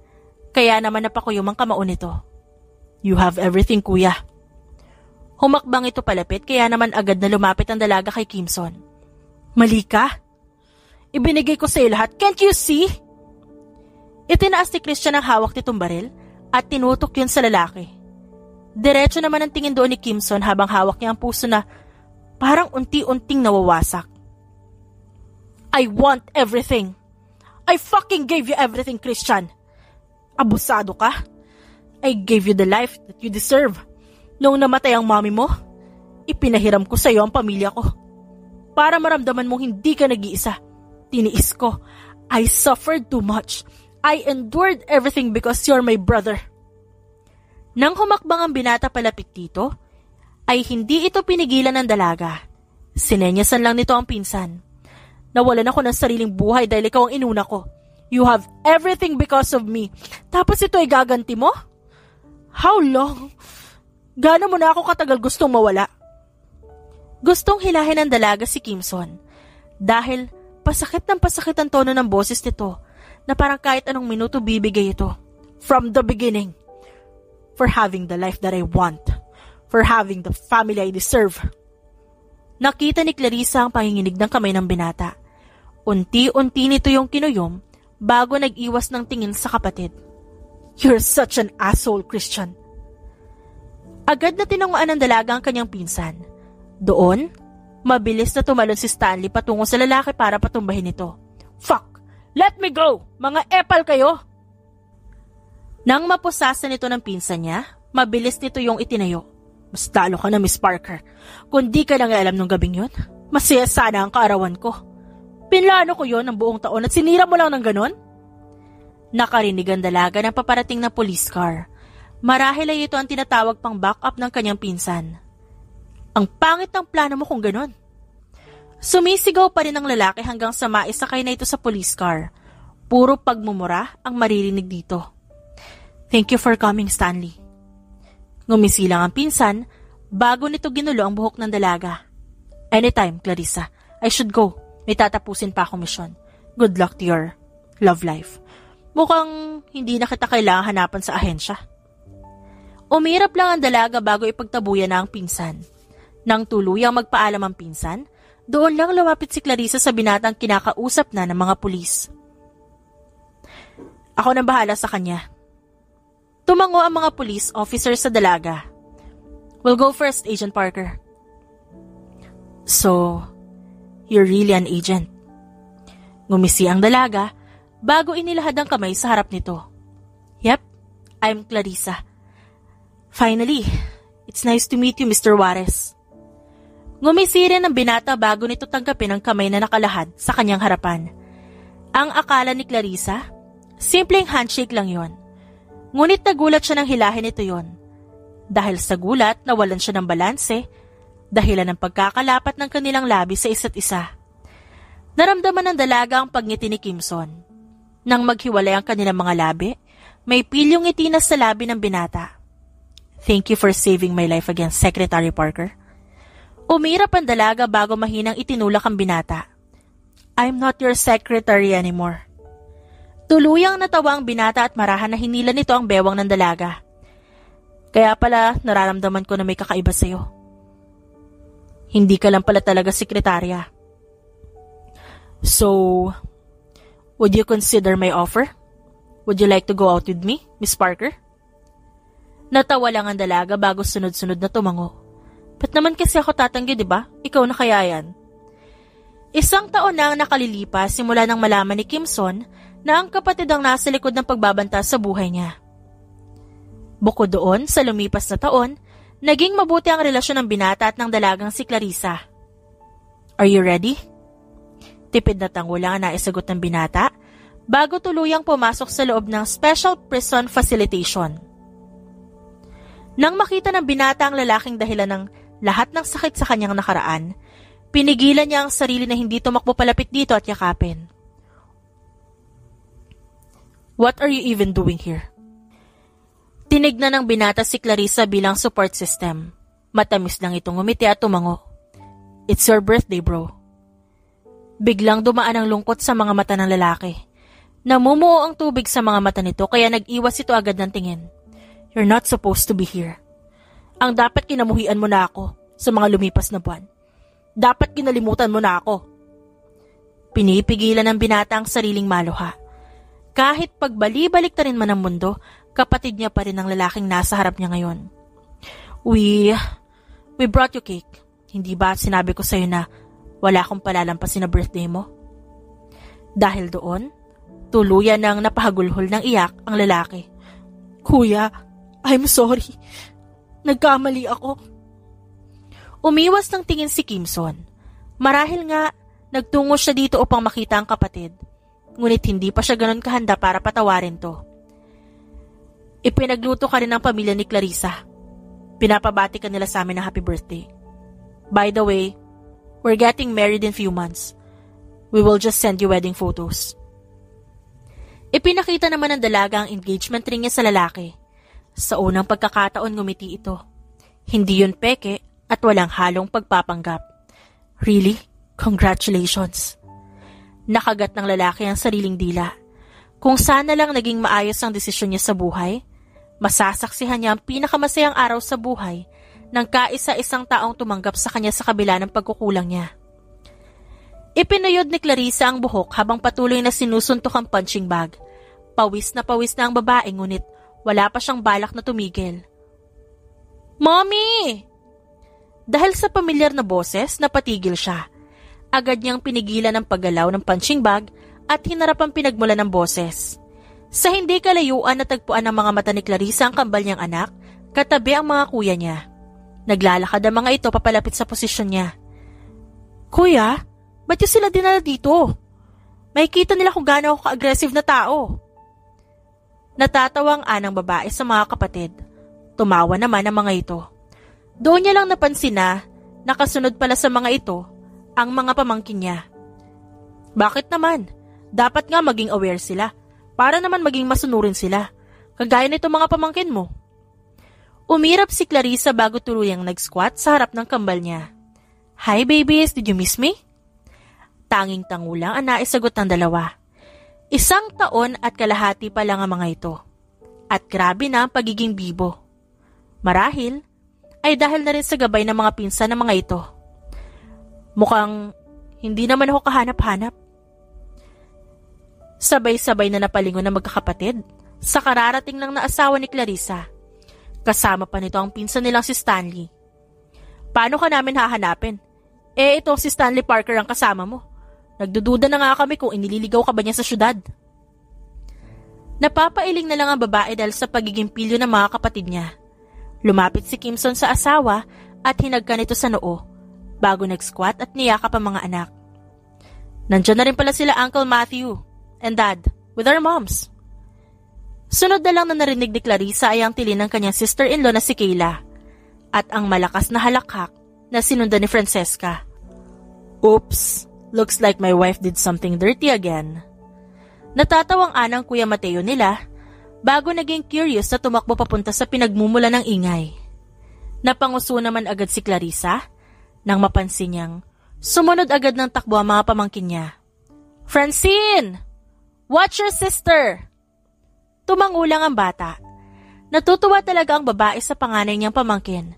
kaya naman napakuyom ang kamao nito. You have everything, kuya. Humakbang ito palapit kaya naman agad na lumapit ang dalaga kay Kimson. Mali ka? Ibinigay ko sa'yo lahat, can't you see? Itinaas ni Christian ang hawak nitong baril at tinutok yun sa lalaki. Diretso naman ang tingin doon ni Kimson habang hawak niya ang puso na parang unti-unting nawawasak. I want everything. I fucking gave you everything, Christian. Abusado ka. I gave you the life that you deserve. Noong namatay ang mommy mo, ipinahiram ko sa iyo ang pamilya ko. Para maramdaman mong hindi ka nag-iisa. Tiniis ko. I suffered too much. I endured everything because you're my brother. Nang humakbang ang binata palapit dito, ay hindi ito pinigilan ng dalaga. Sinenyasan lang nito ang pinsan. Nawalan ako ng sariling buhay dahil ikaw ang inuna ko. You have everything because of me. Tapos ito ay gaganti mo? How long? Gaano mo na ako katagal gustong mawala? Gustong hilahin ng dalaga si Kimson dahil pasakit ang tono ng boses nito na parang kahit anong minuto bibigay ito. From the beginning. For having the life that I want. For having the family I deserve. Nakita ni Clarissa ang panginginig ng kamay ng binata. Unti-unti nito yung kinuyom bago nag-iwas ng tingin sa kapatid. You're such an asshole, Christian. Agad na tinunguan ng dalaga ang kanyang pinsan. Doon, mabilis na tumalon si Stanley patungo sa lalaki para patumbahin ito. Fuck! Let me go! Mga epal kayo! Nang mapusasan ito ng pinsan niya, mabilis nito yung itinayo. Mas talo ka na, Miss Parker. Kung di ka lang alam nung gabing yun, masaya sana ang kaarawan ko. Pinlano ko yon ng buong taon at sinira mo lang ng ganon? Nakarinig ang dalaga ng paparating na police car. Marahil ay ito ang tinatawag pang backup ng kanyang pinsan. Ang pangit ng plano mo kung ganon. Sumisigaw pa rin ang lalaki hanggang sa maisakay na ito sa police car. Puro pagmumura ang maririnig dito. Thank you for coming, Stanley. Ngumisilang ang pinsan bago nito ginulo ang buhok ng dalaga. Anytime, Clarissa. I should go. May tatapusin pa akong misyon. Good luck to your love life. Mukhang hindi na kita kailangan hanapan sa ahensya. Umirap lang ang dalaga bago ipagtabuyan na ang pinsan. Nang tuluyang magpaalam ang pinsan, doon lang lumapit si Clarissa sa binatang kinakausap na ng mga pulis. Ako nang bahala sa kanya. Tumango ang mga police officer sa dalaga. We'll go first, Agent Parker. So, you're really an agent. Ngumisi ang dalaga bago inilahad ang kamay sa harap nito. Yep, I'm Clarissa. Finally, it's nice to meet you, Mr. Juarez. Ngumisi rin ang binata bago nito tanggapin ang kamay na nakalahad sa kanyang harapan. Ang akala ni Clarissa, simpleng handshake lang yon. Ngunit nagulat siya nang hilahin ito yon. Dahil sa gulat, nawalan siya ng balanse, dahilan ng pagkakalapat ng kanilang labi sa isa't isa. Naramdaman ng dalaga ang pagngiti ni Kimson. Nang maghiwalay ang kanilang mga labi, may pilyong ngiti na sa labi ng binata. Thank you for saving my life against Secretary Parker. Umirap ang dalaga bago mahinang itinulak ang binata. I'm not your secretary anymore. Tuluyang natawa ang binata at marahan na hinila nito ang bewang ng dalaga. Kaya pala nararamdaman ko na may kakaiba sa'yo. Hindi ka lang pala talaga sekretarya. So, would you consider my offer? Would you like to go out with me, Miss Parker? Natawa lang ang dalaga bago sunod-sunod na tumango. Ba't naman kasi ako tatanggi, di ba? Ikaw na kaya yan. 1 taon na ang nakalilipas simula nang malaman ni Kimson na ang kapatid ang nasa likod ng pagbabanta sa buhay niya. Bukod doon, sa lumipas na taon, naging mabuti ang relasyon ng binata at ng dalagang si Clarissa. Are you ready? Tipid na tango lang ang naisagot ng binata bago tuluyang pumasok sa loob ng Special Prison Facilitation. Nang makita ng binata ang lalaking dahilan ng lahat ng sakit sa kanyang nakaraan, pinigilan niya ang sarili na hindi tumakbo palapit dito at yakapin. What are you even doing here? Tinignan ng binata si Clarissa bilang support system. Matamis lang itong ngumiti at tumango. It's your birthday, bro. Biglang dumaan ang lungkot sa mga mata ng lalaki. Namumuo ang tubig sa mga mata nito kaya nag-iwas ito agad ng tingin. You're not supposed to be here. Ang dapat kinamuhian mo na ako sa mga lumipas na buwan. Dapat kinalimutan mo na ako. Pinipigilan ng binata ang sariling maluha. Kahit pagbali-balik na rin man ang mundo, kapatid niya pa rin ang lalaking nasa harap niya ngayon. We brought you cake. Hindi ba sinabi ko sa'yo na wala akong palalampasin na birthday mo? Dahil doon, tuluyan nang napahagulhol ng iyak ang lalaki. Kuya, I'm sorry. Nagkamali ako. Umiwas ng tingin si Kimson. Marahil nga, nagtungo siya dito upang makita ang kapatid. Ngunit hindi pa siya ganon kahanda para patawarin to. Ipinagluto ka rin ng pamilya ni Clarissa. Pinapabati ka nila sa amin ng happy birthday. By the way, we're getting married in few months. We will just send you wedding photos. Ipinakita naman ng dalaga ang engagement ring niya sa lalaki. Sa unang pagkakataon ngumiti ito. Hindi yun peke at walang halong pagpapanggap. Really? Congratulations. Nakagat ng lalaki ang sariling dila. Kung sana lang naging maayos ang desisyon niya sa buhay, masasaksihan niya ang pinakamasayang araw sa buhay ng kaisa-isang taong tumanggap sa kanya sa kabila ng pagkukulang niya. Ipinuyod ni Clarissa ang buhok habang patuloy na sinusuntok ang punching bag. Pawis na ang babae ngunit wala pa siyang balak na tumigil. Mommy! Dahil sa pamilyar na boses, napatigil siya. Agad niyang pinigilan ang paggalaw ng punching bag at hinarap ang pinagmula ng boses. Sa hindi kalayuan natagpuan ng mga mata ni Clarissa ang kambal niyang anak, katabi ang mga kuya niya. Naglalakad ang mga ito papalapit sa posisyon niya. Kuya, ba't yung sila dinala dito? May kita nila kung gaano ako ka-aggressive na tao. Natatawa ang anang babae sa mga kapatid. Tumawa naman ang mga ito. Doon niya lang napansin na nakasunod pala sa mga ito ang mga pamangkin niya. Bakit naman? Dapat nga maging aware sila para naman maging masunurin sila. Kagaya nito mga pamangkin mo. Umirap si Clarissa bago tuluyang nag-squat sa harap ng kambal niya. Hi babies, did you miss me? Tanging tangulang ang naisagot ng dalawa. 1 taon at kalahati pa lang ang mga ito. At grabe na ang pagiging bibo. Marahil ay dahil na rin sa gabay ng mga pinsan ng mga ito. Mukhang hindi naman ako kahanap-hanap. Sabay-sabay na napalingon ng magkakapatid sa kararating lang na asawa ni Clarissa. Kasama pa nito ang pinsan nilang si Stanley. Paano ka namin hahanapin? Ito si Stanley Parker ang kasama mo. Nagdududa na nga kami kung inililigaw ka ba niya sa syudad. Napapailing na lang ang babae dahil sa pagiging pilyo ng mga kapatid niya. Lumapit si Kimson sa asawa at hinagka nito sa noo bago nag-squat at niyakap ang mga anak. Nandiyan na rin pala sila Uncle Matthew and Dad with our moms. Sunod na lang na narinig ni Clarissa ay ang tili ng kanyang sister-in-law na si Kayla at ang malakas na halakhak na sinundan ni Francesca. Oops, looks like my wife did something dirty again. Natatawang anang Kuya Mateo nila bago naging curious na tumakbo papunta sa pinagmumula ng ingay. Napanguso naman agad si Clarissa nang mapansin niyang sumunod agad ng takbo ang mga pamangkin niya. Francine! Watch your sister! Tumangulang ang bata. Natutuwa talaga ang babae sa panganay niyang pamangkin.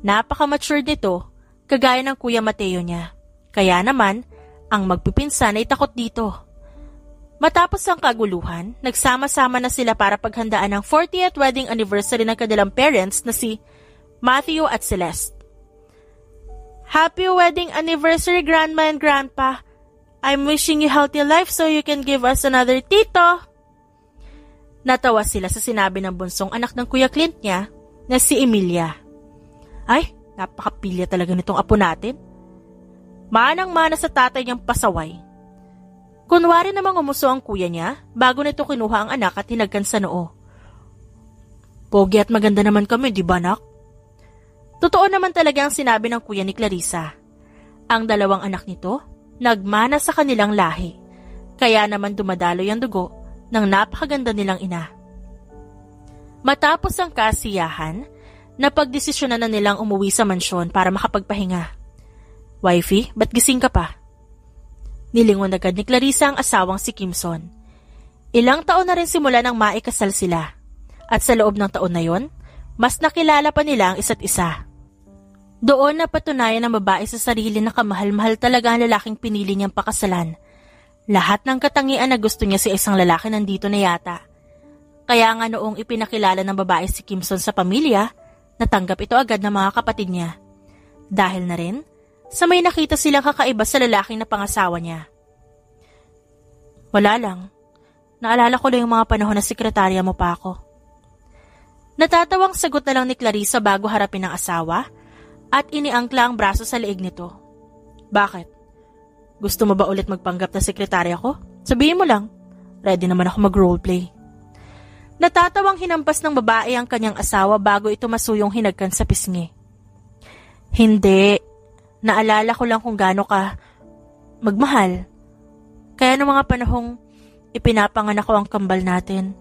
Napaka-matured nito, kagaya ng Kuya Mateo niya. Kaya naman, ang magpipinsan ay takot dito. Matapos ang kaguluhan, nagsama-sama na sila para paghandaan ang 40th wedding anniversary ng kanilang parents na si Matthew at Celeste. Happy wedding anniversary, Grandma and Grandpa. I'm wishing you healthy life so you can give us another tito. Natawa sila sa sinabi ng bunsong anak ng Kuya Clint niya na si Emilia. Ay, napakapilya talaga nitong apo natin. Manang-mana sa tatay niyang pasaway. Kunwari namang umuso ang kuya niya bago nito kinuha ang anak at hinagkan sa noo. Pogi at maganda naman kami, di ba nak? Totoo naman talaga ang sinabi ng kuya ni Clarissa. Ang dalawang anak nito, nagmana sa kanilang lahi. Kaya naman dumadaloy ang dugo ng napakaganda nilang ina. Matapos ang kasiyahan, napagdesisyonan na nilang umuwi sa mansyon para makapagpahinga. Wifey, ba't gising ka pa? Nilingon agad ni Clarissa ang asawang si Kimson. Ilang taon na rin simula nang maikasal sila. At sa loob ng taon na yon, mas nakilala pa nila ang isa't isa. Doon napatunayan ng babae sa sarili na kamahal-mahal talaga ang lalaking pinili niyang pakasalan. Lahat ng katangian na gusto niya sa isang lalaki nandito na yata. Kaya nga noong ipinakilala ng babae si Kimson sa pamilya, natanggap ito agad ng mga kapatid niya. Dahil na rin, sa may nakita silang kakaiba sa lalaking na pangasawa niya. Wala lang. Naalala ko lang yung mga panahon na sekretarya mo pa ako. Natatawang sagot na lang ni Clarissa bago harapin ang asawa at iniangkla ang braso sa leeg nito. Bakit? Gusto mo ba ulit magpanggap na sekretarya ko? Sabihin mo lang. Ready naman ako mag-roleplay. Natatawang hinampas ng babae ang kanyang asawa bago ito masuyong hinagkan sa pisngi. Hindi. Naalala ko lang kung gaano ka magmahal. Kaya noong mga panahong ipinapanganak ko ang kambal natin,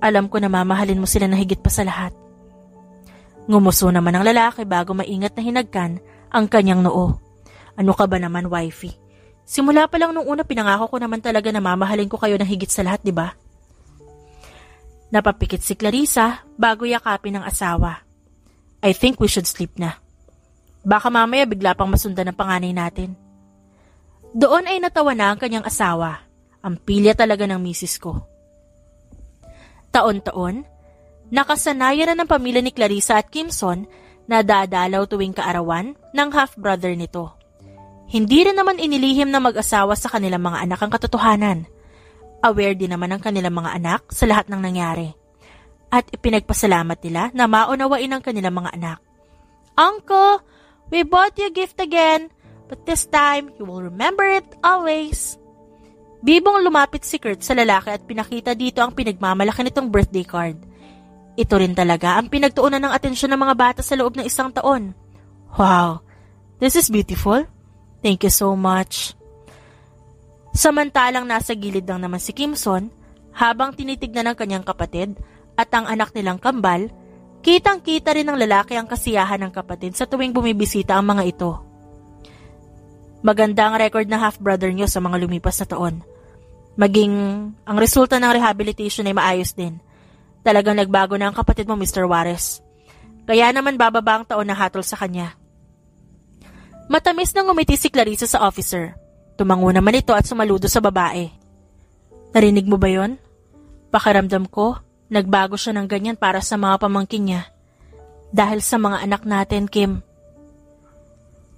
alam ko na mamahalin mo sila na higit pa sa lahat. Ngumuso naman ang lalaki bago maingat na hinagkan ang kanyang noo. Ano ka ba naman, wifey? Simula pa lang nung una pinangako ko naman talaga na mamahalin ko kayo ng higit sa lahat, di ba? Napapikit si Clarissa bago yakapin ng asawa. I think we should sleep na. Baka mamaya bigla pang masundan ng panganay natin. Doon ay natawa na ang kanyang asawa. Ang pilya talaga ng misis ko. Taon-taon, nakasanayan na ng pamilya ni Clarissa at Kimson na dadalaw tuwing kaarawan ng half-brother nito. Hindi rin naman inilihim na mag-asawa sa kanilang mga anak ang katotohanan. Aware din naman ang kanilang mga anak sa lahat ng nangyari. At ipinagpasalamat nila na maunawain ang kanilang mga anak. Uncle, we bought you a gift again, but this time you will remember it always. Bibong lumapit si Kurt sa lalaki at pinakita dito ang pinagmamalaki nitong birthday card. Ito rin talaga ang pinagtuunan ng atensyon ng mga bata sa loob ng isang taon. Wow, this is beautiful. Thank you so much. Samantalang nasa gilid lang naman si Kimson, habang tinitignan ng kanyang kapatid at ang anak nilang kambal, kitang-kita rin ng lalaki ang kasiyahan ng kapatid sa tuwing bumibisita ang mga ito. Maganda ang record na half-brother niyo sa mga lumipas na taon. Maging ang resulta ng rehabilitation ay maayos din. Talagang nagbago na ang kapatid mo, Mr. Juarez. Kaya naman bababa ang taon na hatol sa kanya. Matamis nang ngumiti si Clarissa sa officer. Tumango naman ito at sumaludo sa babae. Narinig mo ba yon? Pakiramdam ko, nagbago siya ng ganyan para sa mga pamangkin niya. Dahil sa mga anak natin, Kim.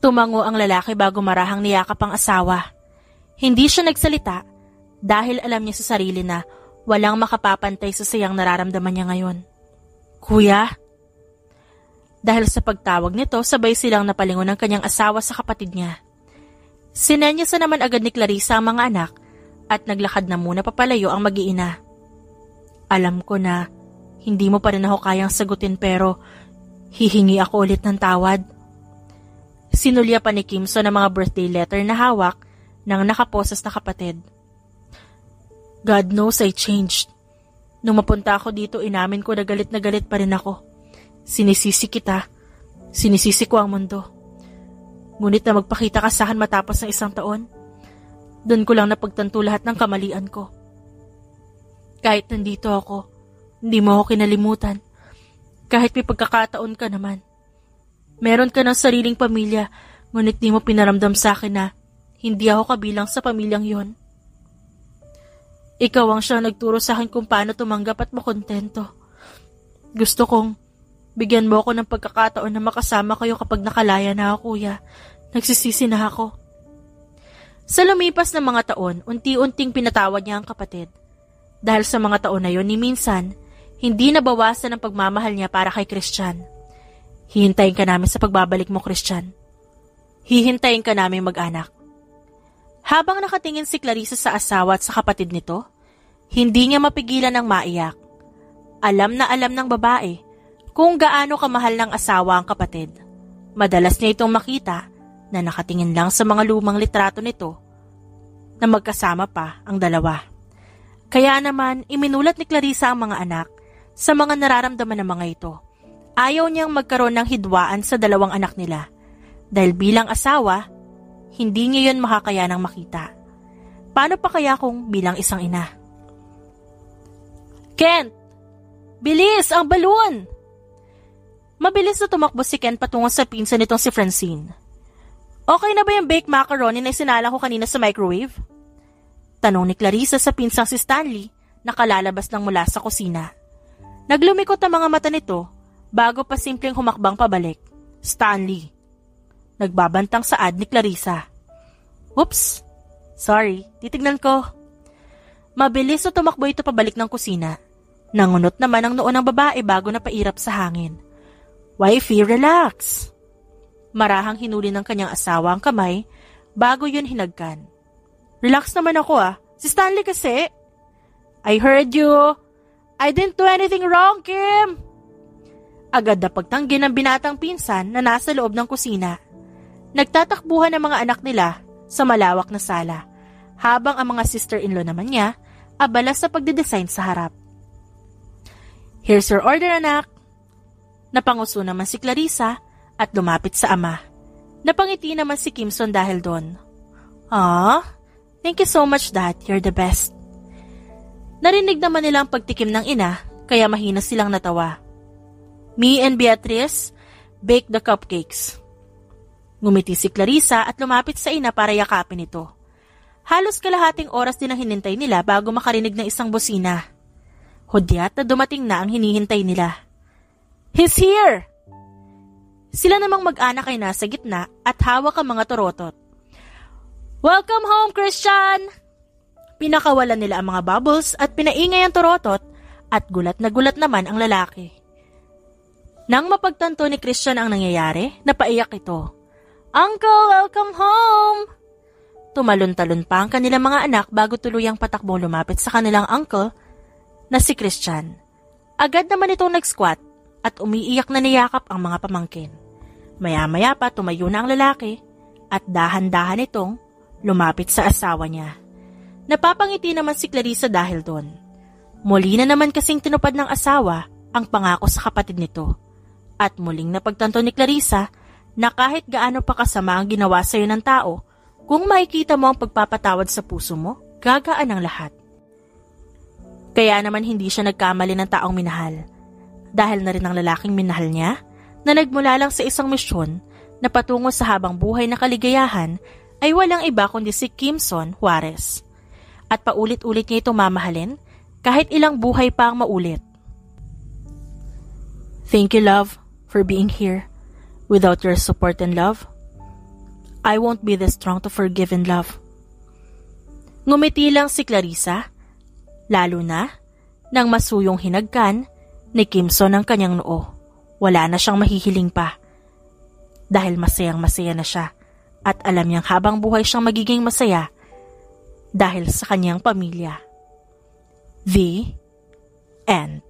Tumango ang lalaki bago marahang niyakap ang asawa. Hindi siya nagsalita dahil alam niya sa sarili na walang makapapantay sa sayang nararamdaman niya ngayon. Kuya? Dahil sa pagtawag nito, sabay silang napalingon ng kanyang asawa sa kapatid niya. Sinenyasan naman agad ni Clarissa ang mga anak at naglakad na muna papalayo ang mag-iina. Alam ko na hindi mo pa rin ako kayang sagutin pero hihingi ako ulit ng tawad. Sinulya pa ni Kimson ang mga birthday letter na hawak ng nakaposas na kapatid. God knows I changed. Nung mapunta ako dito, inamin ko na galit pa rin ako. Sinisisi kita. Sinisisi ko ang mundo. Ngunit na magpakita ka sa akin matapos ng isang taon, doon ko lang napagtanto lahat ng kamalian ko. Kahit nandito ako, hindi mo ako kinalimutan. Kahit may pagkakataon ka naman. Meron ka ng sariling pamilya, ngunit di mo pinaramdam sa akin na hindi ako kabilang sa pamilyang yon. Ikaw ang siyang nagturo sa akin kung paano tumanggap at makontento. Gusto kong bigyan mo ako ng pagkakataon na makasama kayo kapag nakalaya na ako, kuya. Nagsisisi na ako. Sa lumipas ng mga taon, unti-unting pinatawad niya ang kapatid. Dahil sa mga taon na yon, ni minsan, hindi nabawasan ang pagmamahal niya para kay Christian. Hihintayin ka namin sa pagbabalik mo, Christian. Hihintayin ka namin mag-anak. Habang nakatingin si Clarissa sa asawa at sa kapatid nito, hindi niya mapigilan ng maiyak. Alam na alam ng babae kung gaano kamahal ng asawa ang kapatid. Madalas niya itong makita na nakatingin lang sa mga lumang litrato nito na magkasama pa ang dalawa. Kaya naman, iminulat ni Clarissa ang mga anak sa mga nararamdaman ng mga ito. Ayaw niyang magkaroon ng hidwaan sa dalawang anak nila dahil bilang asawa, hindi niya yun makakayanang makita. Paano pa kaya kung bilang isang ina? Kent! Bilis! Ang balon! Mabilis na tumakbo si Ken patungo sa pinsan nitong si Francine. Okay na ba yung baked macaroni na isinala ko kanina sa microwave? Tanong ni Clarissa sa pinsang si Stanley na kalalabas lang mula sa kusina. Naglumikot ang mga mata nito bago pa simpleng humakbang pabalik. Stanley. Nagbabantang saad ni Clarissa. Oops. Sorry, titignan ko. Mabilis na tumakbo ito pabalik ng kusina. Nangunot naman ang noo ng babae bago napairap sa hangin. Wifey, relax. Marahang hinuli ng kanyang asawa ang kamay bago yun hinagkan. Relax naman ako Si Stanley kasi. I heard you. I didn't do anything wrong, Kim. Agad na pagtanggi ng binatang pinsan na nasa loob ng kusina. Nagtatakbuhan ang mga anak nila sa malawak na sala, habang ang mga sister-in-law naman niya abala sa pagdidesign sa harap. Here's your order, anak. Napanguso naman si Clarissa at lumapit sa ama. Napangiti naman si Kimson dahil doon. Thank you so much, Dad. You're the best. Narinig naman nila ang pagtikim ng ina, kaya mahina silang natawa. Me and Beatrice baked the cupcakes. Ngumiti si Clarissa at lumapit sa ina para yakapin ito. Halos kalahating oras din ang hinintay nila bago makarinig ng isang busina. Hudyat na dumating na ang hinihintay nila. He's here! Sila namang mag-anak ay nasa gitna at hawak ang mga torotot. Welcome home, Christian! Pinakawalan nila ang mga bubbles at pinaingay ang torotot at gulat na gulat naman ang lalaki. Nang mapagtanto ni Christian ang nangyayari, napaiyak ito. Uncle, welcome home! Tumalon-talon pa ang kanilang mga anak bago tuluyang patakbong lumapit sa kanilang uncle na si Christian. Agad naman itong nag-squat at umiiyak na niyakap ang mga pamangkin. Maya-maya pa tumayo na ang lalaki at dahan-dahan itong lumapit sa asawa niya. Napapangiti naman si Clarissa dahil doon. Muli na naman kasing tinupad ng asawa ang pangako sa kapatid nito. At muling napagtanto ni Clarissa na kahit gaano pa kasama ang ginawa sa iyo ng tao, kung makikita mo ang pagpapatawad sa puso mo, gagaan ang lahat. Kaya naman hindi siya nagkamali ng taong minahal. Dahil na rin ang lalaking minahal niya na nagmula lang sa isang misyon na patungo sa habang buhay na kaligayahan ay walang iba kundi si Kimson Juarez. At paulit-ulit niya itong mamahalin kahit ilang buhay pa ang maulit. Thank you, love, for being here. Without your support and love, I won't be this strong to forgive and love. Ngumiti lang si Clarissa, lalo na nang masuyong hinagkan ni Kimson ang kanyang noo. Wala na siyang mahihiling pa dahil masayang-masaya na siya at alam niyang habang buhay siyang magiging masaya dahil sa kanyang pamilya. The End.